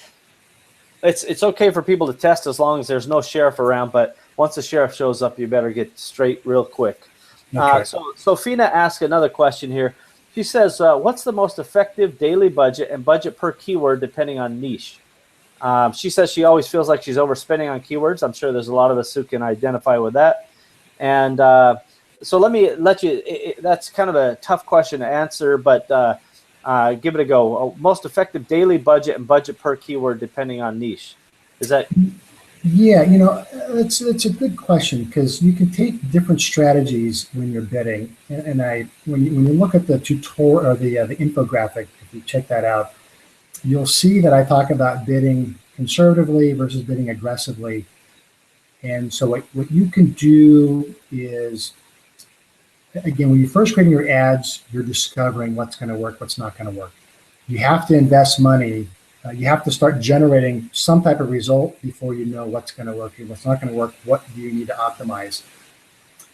It's okay for people to test as long as there's no sheriff around, but once the sheriff shows up, you better get straight real quick. Okay. So Fina asked another question here. She says, what's the most effective daily budget and budget per keyword depending on niche? She says she always feels like she's overspending on keywords. I'm sure there's a lot of us who can identify with that. And so let me let you, that's kind of a tough question to answer, but give it a go. Most effective daily budget and budget per keyword depending on niche. Is that? Yeah, it's a good question, because you can take different strategies when you're bidding. And when you look at the tutorial or the infographic, if you check that out, you'll see that I talk about bidding conservatively versus bidding aggressively. And so what you can do is, again, when you're first creating your ads, you're discovering what's going to work, what's not going to work. You have to invest money. You have to start generating some type of result before you know what's going to work and what's not going to work. What do you need to optimize?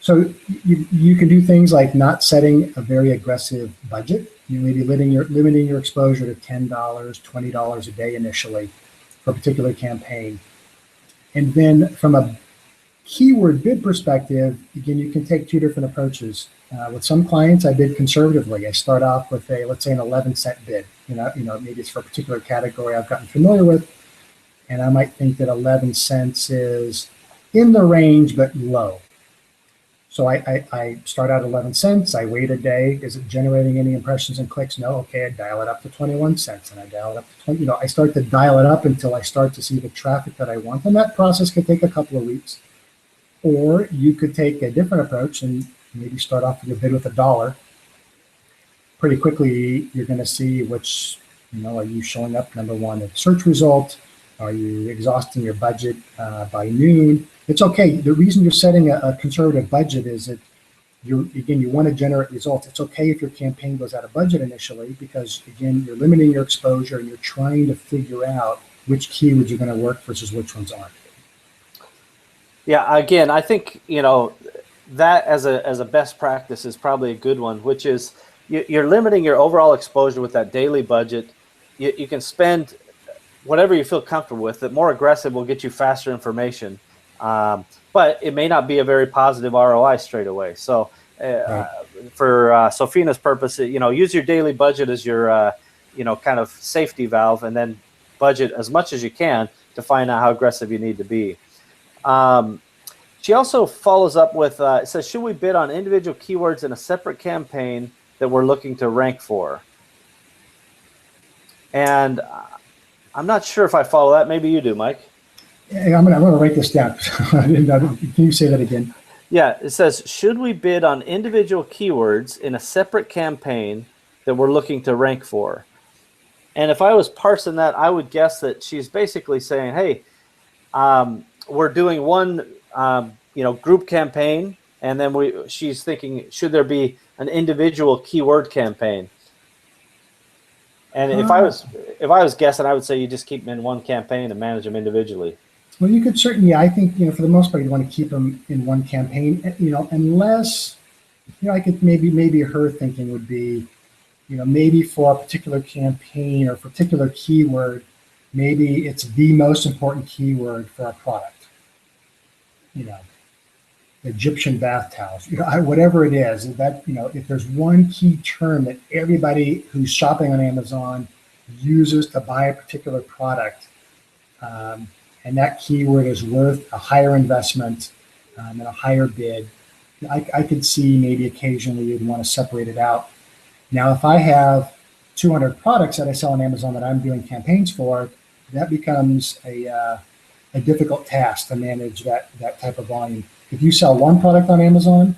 So you can do things like not setting a very aggressive budget. You may be limiting your exposure to $10, $20 a day initially for a particular campaign. And then from a keyword bid perspective, again, you can take 2 different approaches. With some clients, I bid conservatively. I start off with let's say an 11-cent bid. Maybe it's for a particular category I've gotten familiar with, and I might think that 11 cents is in the range but low. So I start out 11 cents. I wait a day. Is it generating any impressions and clicks? No. Okay, I dial it up to 21 cents, and I dial it up to 20. I start to dial it up until I start to see the traffic that I want, and that process could take a couple of weeks. Or you could take a different approach and maybe start off your bid with $1. Pretty quickly, you're going to see which, are you showing up number one at search result? Are you exhausting your budget by noon? It's okay. The reason you're setting a conservative budget is that you want to generate results. It's okay if your campaign goes out of budget initially, because again, you're limiting your exposure and you're trying to figure out which keywords are going to work versus which ones aren't. Yeah, again, I think, that as a best practice is probably a good one, which is you're limiting your overall exposure with that daily budget. You can spend whatever you feel comfortable with. The more aggressive will get you faster information, but it may not be a very positive ROI straight away. So for Sofina's purpose, use your daily budget as your kind of safety valve, and then budget as much as you can to find out how aggressive you need to be. She also follows up with, it says, should we bid on individual keywords in a separate campaign that we're looking to rank for? And I'm not sure if I follow that. Maybe you do, Mike. Yeah, I'm gonna write this down. Can you say that again? Yeah, it says, should we bid on individual keywords in a separate campaign that we're looking to rank for? And if I was parsing that, I would guess that she's basically saying, hey, we're doing one group campaign, and then she's thinking, should there be an individual keyword campaign? And if I was guessing, I would say you just keep them in one campaign and manage them individually. Well, you could certainly, I think, for the most part, you want to keep them in one campaign, unless, I could maybe her thinking would be, maybe for a particular campaign or particular keyword, maybe it's the most important keyword for our product. Egyptian bath towels, whatever it is, that, if there's one key term that everybody who's shopping on Amazon uses to buy a particular product, and that keyword is worth a higher investment and a higher bid, I could see maybe occasionally you'd want to separate it out. Now, if I have 200 products that I sell on Amazon that I'm doing campaigns for, that becomes a difficult task to manage that type of volume. If you sell one product on Amazon,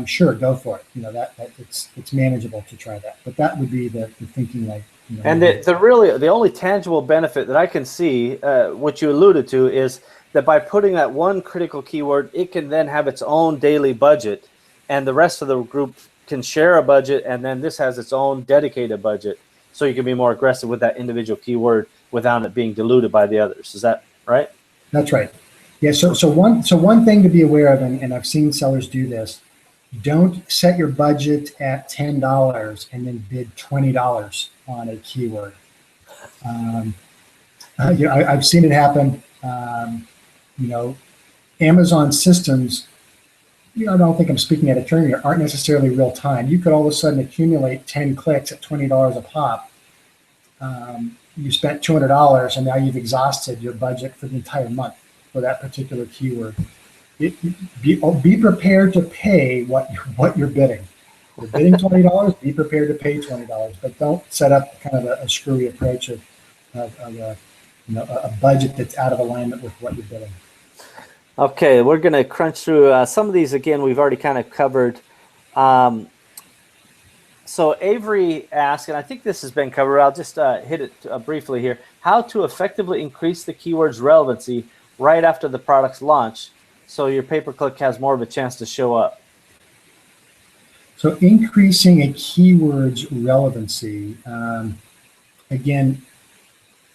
sure, go for it. That it's manageable to try that. But that would be the thinking, like. And the only tangible benefit that I can see, which you alluded to, is that by putting that one critical keyword, it can then have its own daily budget, and the rest of the group can share a budget, and then this has its own dedicated budget, so you can be more aggressive with that individual keyword without it being diluted by the others. Is that right? That's right. Yeah. So one thing to be aware of, and I've seen sellers do this: don't set your budget at $10 and then bid $20 on a keyword. I've seen it happen. Amazon systems, I don't think I'm speaking out of turn here, aren't necessarily real time. You could all of a sudden accumulate 10 clicks at $20 a pop. You spent $200, and now you've exhausted your budget for the entire month for that particular keyword. Be prepared to pay what you're bidding. You're bidding $20, be prepared to pay $20, but don't set up kind of a screwy approach of a budget that's out of alignment with what you're bidding. Okay, we're going to crunch through some of these. Again, we've already kind of covered. So Avery asked, and I think this has been covered, I'll just hit it briefly here, how to effectively increase the keyword's relevancy right after the product's launch so your pay-per-click has more of a chance to show up. So increasing a keyword's relevancy, again,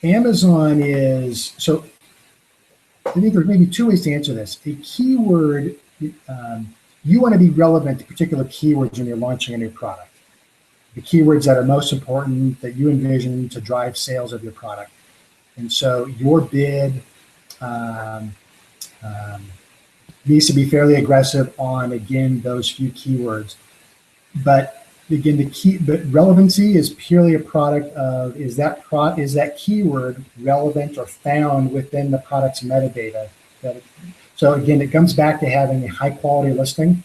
Amazon is, so I think there's maybe two ways to answer this. A keyword, you want to be relevant to particular keywords when you're launching a new product. The keywords that are most important that you envision to drive sales of your product. And so your bid needs to be fairly aggressive on, again, those few keywords. But again, but relevancy is purely a product of, is that keyword relevant or found within the product's metadata? So again, it comes back to having a high quality listing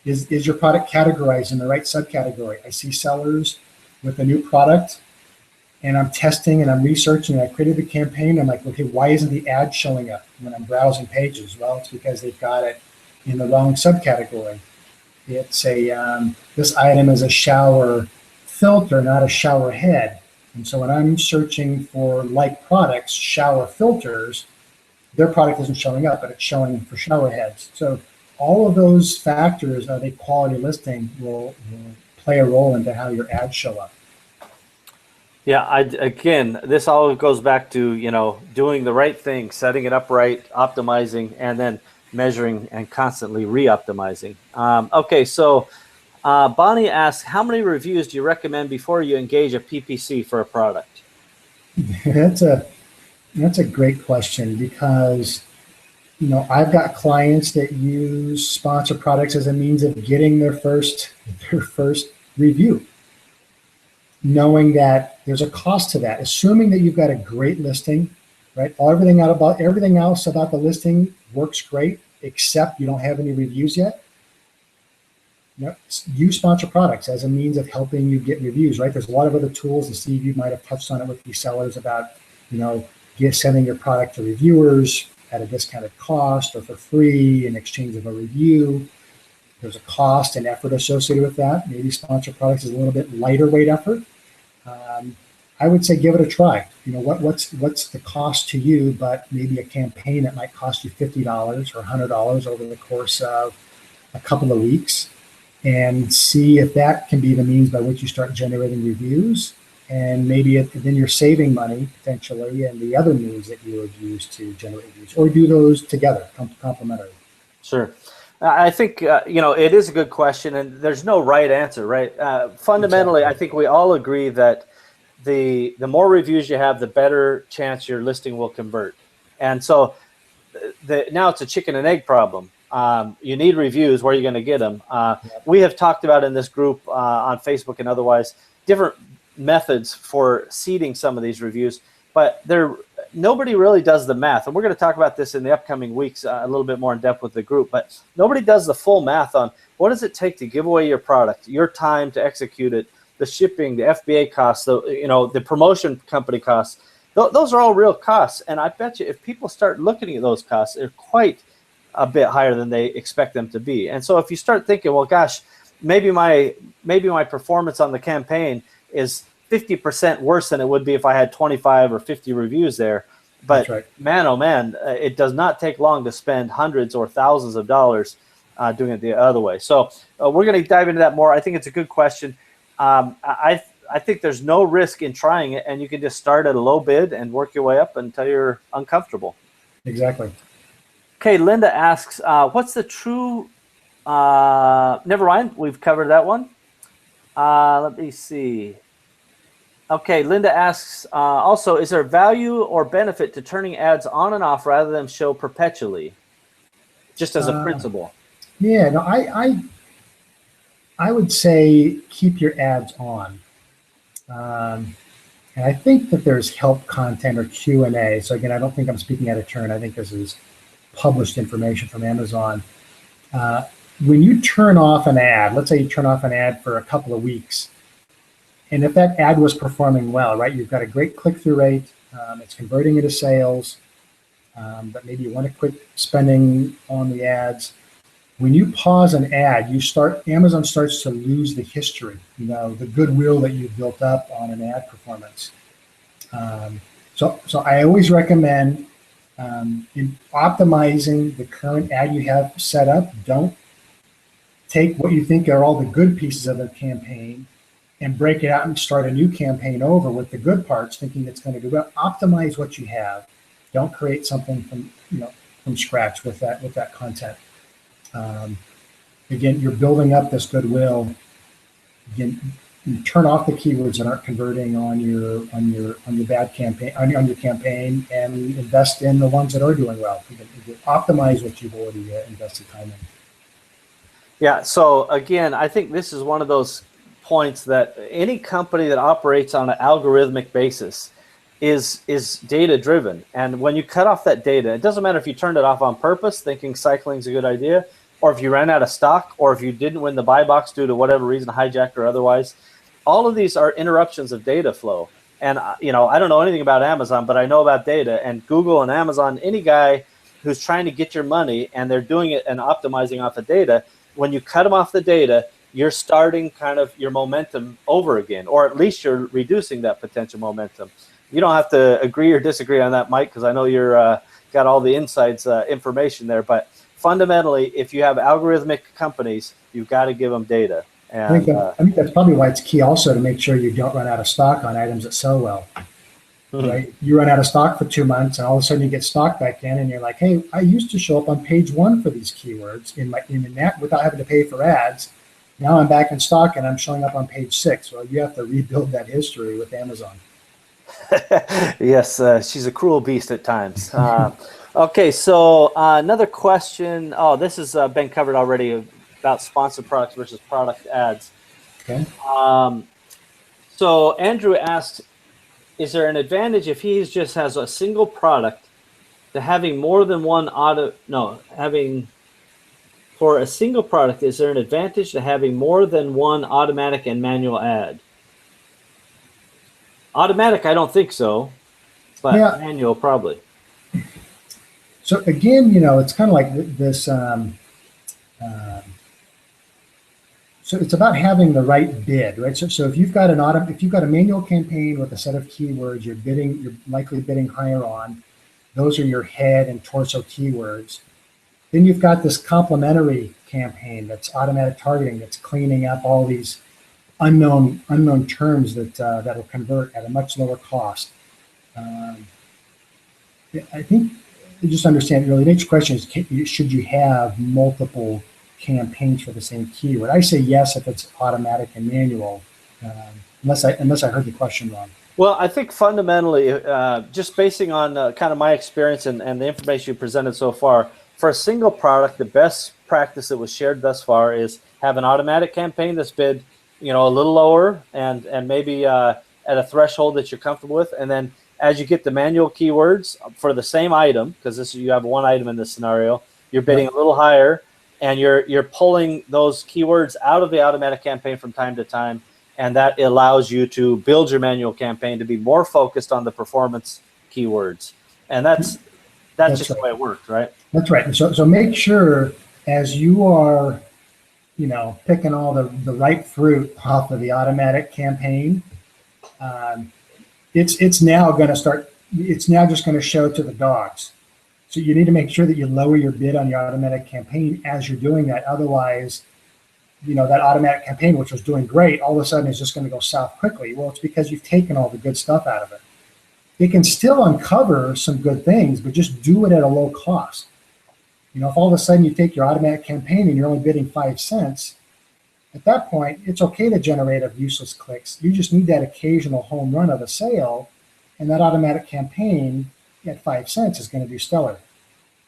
Is your product categorized in the right subcategory? I see sellers with a new product, and I'm testing and I'm researching. I created a campaign. I'm like, okay, why isn't the ad showing up when I'm browsing pages? Well, it's because they've got it in the wrong subcategory. It's this item is a shower filter, not a shower head. And so when I'm searching for like products, shower filters, their product isn't showing up, but it's showing for shower heads. So all of those factors of a quality listing will play a role into how your ads show up. Yeah, again, this all goes back to, doing the right thing, setting it up right, optimizing, and then measuring and constantly re-optimizing. Okay, so Bonnie asks, how many reviews do you recommend before you engage a PPC for a product? That's a great question, because I've got clients that use sponsor products as a means of getting their first review, knowing that there's a cost to that, assuming that you've got a great listing, right? Everything else about the listing works great, except you don't have any reviews yet. Use sponsor products as a means of helping you get reviews, right? There's a lot of other tools, and Steve, you might have touched on it with these sellers about, sending your product to reviewers at a discounted cost or for free in exchange of a review. There's a cost and effort associated with that. Maybe sponsor products is a little bit lighter weight effort. I would say give it a try. What's the cost to you, but maybe a campaign that might cost you $50 or $100 over the course of a couple of weeks, and see if that can be the means by which you start generating reviews. And maybe then you're saving money potentially, and the other means that you would use to generate reviews, or do those together, complementary. Sure. I think, it is a good question, and there's no right answer, right? Fundamentally, exactly. I think we all agree that the more reviews you have, the better chance your listing will convert. And so now it's a chicken and egg problem. You need reviews. Where are you going to get them? We have talked about in this group on Facebook and otherwise different methods for seeding some of these reviews, but nobody really does the math. And we're going to talk about this in the upcoming weeks a little bit more in depth with the group, but nobody does the full math on what does it take to give away your product, your time to execute it, the shipping, the FBA costs, the promotion company costs. Those are all real costs. And I bet you if people start looking at those costs, they're quite a bit higher than they expect them to be. And so if you start thinking, well, gosh, maybe my performance on the campaign is 50% worse than it would be if I had 25 or 50 reviews there. But right. Man, oh man, it does not take long to spend hundreds or thousands of dollars doing it the other way. So we're going to dive into that more. I think it's a good question. I think there's no risk in trying it, and you can just start at a low bid and work your way up until you're uncomfortable. Exactly. Okay, Linda asks, what's the true, never mind, we've covered that one. Let me see. Okay, Linda asks, also, is there value or benefit to turning ads on and off rather than show perpetually, just as a principle? Yeah, no, I would say keep your ads on. And I think that there's help content or Q&A. So again, I don't think I'm speaking out of turn. I think this is published information from Amazon. When you turn off an ad, let's say you turn off an ad for a couple of weeks, and if that ad was performing well, right, you've got a great click-through rate, it's converting into sales, but maybe you want to quit spending on the ads. When you pause an ad, Amazon starts to lose the history, the goodwill that you've built up on an ad performance. So I always recommend in optimizing the current ad you have set up, don't take what you think are all the good pieces of a campaign and break it out and start a new campaign over with the good parts, thinking it's going to do well. Optimize what you have. Don't create something from scratch with that content. Again, you're building up this goodwill. Again, you turn off the keywords that aren't converting on your bad campaign on your campaign, and invest in the ones that are doing well. You optimize what you've already invested time in. Yeah. So again, I think this is one of those points that any company that operates on an algorithmic basis is data driven. And when you cut off that data, it doesn't matter if you turned it off on purpose, thinking cycling is a good idea, or if you ran out of stock, or if you didn't win the buy box due to whatever reason, hijacked or otherwise. All of these are interruptions of data flow. And, you know, I don't know anything about Amazon, but I know about data. And Google and Amazon, any guy who's trying to get your money and they're doing it and optimizing off of data, when you cut them off the data, you're starting kind of your momentum over again, or at least you're reducing that potential momentum. You don't have to agree or disagree on that, Mike, because I know you're got all the insights information there. But fundamentally, if you have algorithmic companies, you've got to give them data. And, I think that's probably why it's key also to make sure you don't run out of stock on items that sell well. Right? You run out of stock for 2 months, and all of a sudden you get stock back in, and you're like, hey, I used to show up on page 1 for these keywords in that without having to pay for ads. Now I'm back in stock and I'm showing up on page 6. Well, you have to rebuild that history with Amazon. Yes, she's a cruel beast at times. Okay, so another question. Oh, this has been covered already about sponsored products versus product ads. Okay. So Andrew asks, is there an advantage if he just has a single product to having more than one for a single product, is there an advantage to having more than one automatic and manual ad? Automatic, I don't think so, but yeah. Manual probably. So again, you know, it's kind of like this. So it's about having the right bid, right? So if you've got a manual campaign with a set of keywords, you're likely bidding higher on. Those are your head and torso keywords. Then you've got this complementary campaign that's automatic targeting, that's cleaning up all these unknown terms that will convert at a much lower cost. I think you just understand really. The next question is, should you have multiple campaigns for the same keyword? I say yes if it's automatic and manual, unless I heard the question wrong. Well, I think fundamentally, just basing on kind of my experience and the information you presented so far, for a single product, the best practice that was shared thus far is have an automatic campaign that's bid, you know, a little lower and maybe at a threshold that you're comfortable with, and then as you get the manual keywords for the same item, because you have one item in this scenario, you're bidding a little higher, and you're pulling those keywords out of the automatic campaign from time to time, and that allows you to build your manual campaign to be more focused on the performance keywords, and that's just right. The way it works, right? That's right. So make sure as you are, you know, picking all the ripe fruit off of the automatic campaign, it's now going to start. It's now just going to show to the dogs. So you need to make sure that you lower your bid on your automatic campaign as you're doing that. Otherwise, you know, that automatic campaign, which was doing great, all of a sudden is just going to go south quickly. Well, it's because you've taken all the good stuff out of it. It can still uncover some good things, but just do it at a low cost. You know, if all of a sudden you take your automatic campaign and you're only bidding 5 cents, at that point, it's okay to generate useless clicks. You just need that occasional home run of a sale, and that automatic campaign at 5 cents is going to do stellar.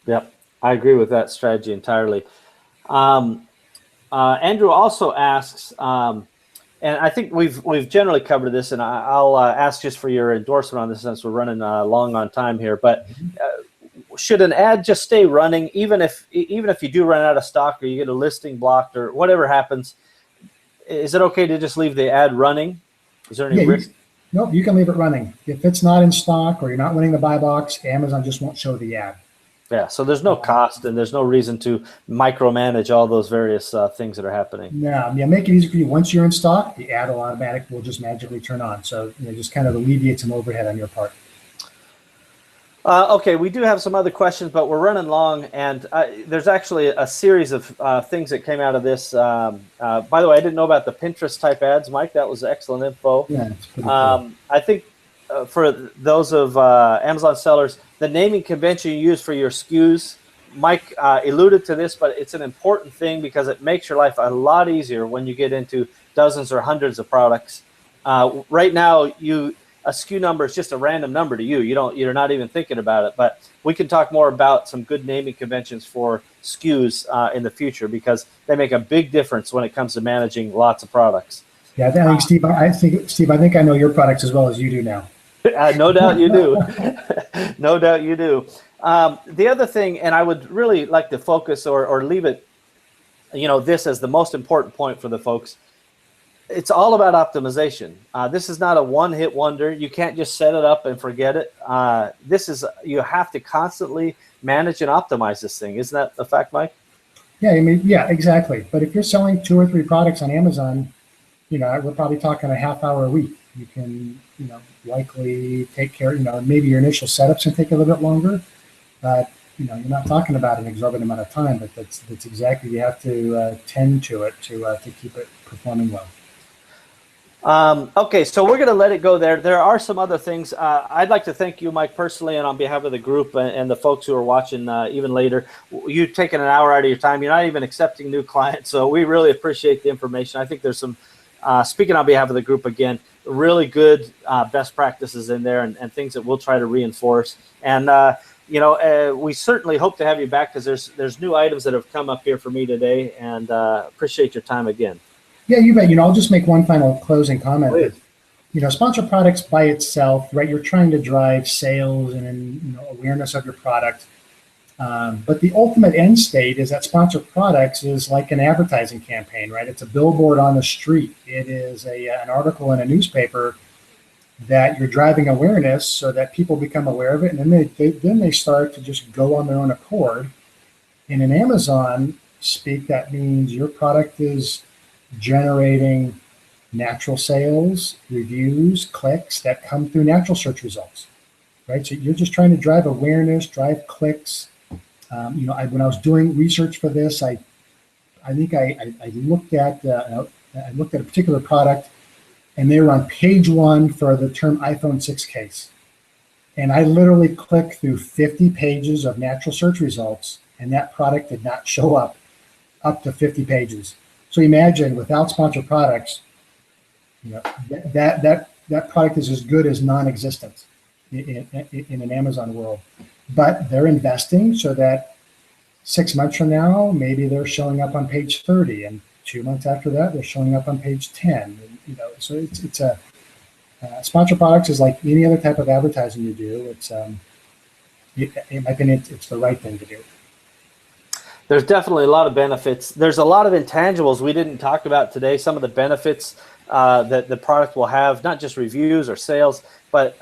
Yep, I agree with that strategy entirely. Andrew also asks, and I think we've generally covered this, and I'll ask just for your endorsement on this since we're running long on time here. But should an ad just stay running even if you do run out of stock or you get a listing blocked or whatever happens? Is it okay to just leave the ad running? Is there any risk? Nope, you can leave it running. If it's not in stock or you're not winning the buy box, Amazon just won't show the ad. Yeah, so there's no cost and there's no reason to micromanage all those various things that are happening. No, yeah, make it easy for you. Once you're in stock, the ad will just magically turn on. So just kind of alleviate some overhead on your part. Okay, we do have some other questions, but we're running long, and there's actually a series of things that came out of this. By the way, I didn't know about the Pinterest type ads, Mike. That was excellent info. Yeah, it's pretty cool. I think for those of Amazon sellers, the naming convention you use for your SKUs, Mike alluded to this, but it's an important thing because it makes your life a lot easier when you get into dozens or hundreds of products. Right now, a SKU number is just a random number to you. You're not even thinking about it. But we can talk more about some good naming conventions for SKUs in the future because they make a big difference when it comes to managing lots of products. Yeah, I think Steve, I think I know your products as well as you do now. No doubt you do. No doubt you do. The other thing, and I would really like to focus or leave it this as the most important point for the folks. It's all about optimization. This is not a one-hit wonder. You can't just set it up and forget it. You have to constantly manage and optimize this thing. Isn't that a fact, Mike? Yeah, I mean, yeah, exactly. But if you're selling 2 or 3 products on Amazon, we're probably talking a half hour a week. You can, likely take care, maybe your initial setups can take a little bit longer, but, you're not talking about an exorbitant amount of time, but that's exactly, you have to tend to it to keep it performing well. Okay, so we're going to let it go there. There are some other things. I'd like to thank you, Mike, personally, and on behalf of the group and the folks who are watching even later. You've taken an hour out of your time. You're not even accepting new clients, so we really appreciate the information. I think there's some, speaking on behalf of the group again, really good best practices in there and things that we'll try to reinforce. And, we certainly hope to have you back because there's new items that have come up here for me today, and appreciate your time again. Yeah, you bet. I'll just make one final closing comment. Please. Sponsored products by itself, right? You're trying to drive sales and awareness of your product. But the ultimate end state is that sponsored products is like an advertising campaign, right? It's a billboard on the street. It is an article in a newspaper that you're driving awareness so that people become aware of it, and then they start to just go on their own accord. And in Amazon speak, that means your product is generating natural sales, reviews, clicks that come through natural search results, right? So you're just trying to drive awareness, drive clicks. When I was doing research for this, I think I looked at a particular product, and they were on page 1 for the term iPhone 6 case. And I literally clicked through 50 pages of natural search results, and that product did not show up to 50 pages. So imagine without sponsored products, that product is as good as non-existent in an Amazon world. But they're investing so that 6 months from now, maybe they're showing up on page 30, and 2 months after that, they're showing up on page 10. And, so it's a sponsored products is like any other type of advertising you do. It's in my opinion, it's the right thing to do. There's definitely a lot of benefits. There's a lot of intangibles we didn't talk about today. Some of the benefits that the product will have, not just reviews or sales, but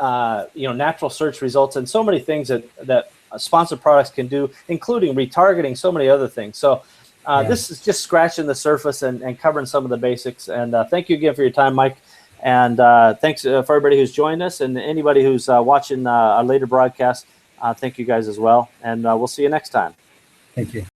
natural search results and so many things that sponsored products can do, including retargeting, so many other things. So this is just scratching the surface and covering some of the basics. And thank you again for your time, Mike. And thanks for everybody who's joined us, and anybody who's watching our later broadcast. Thank you guys as well. And we'll see you next time. Thank you.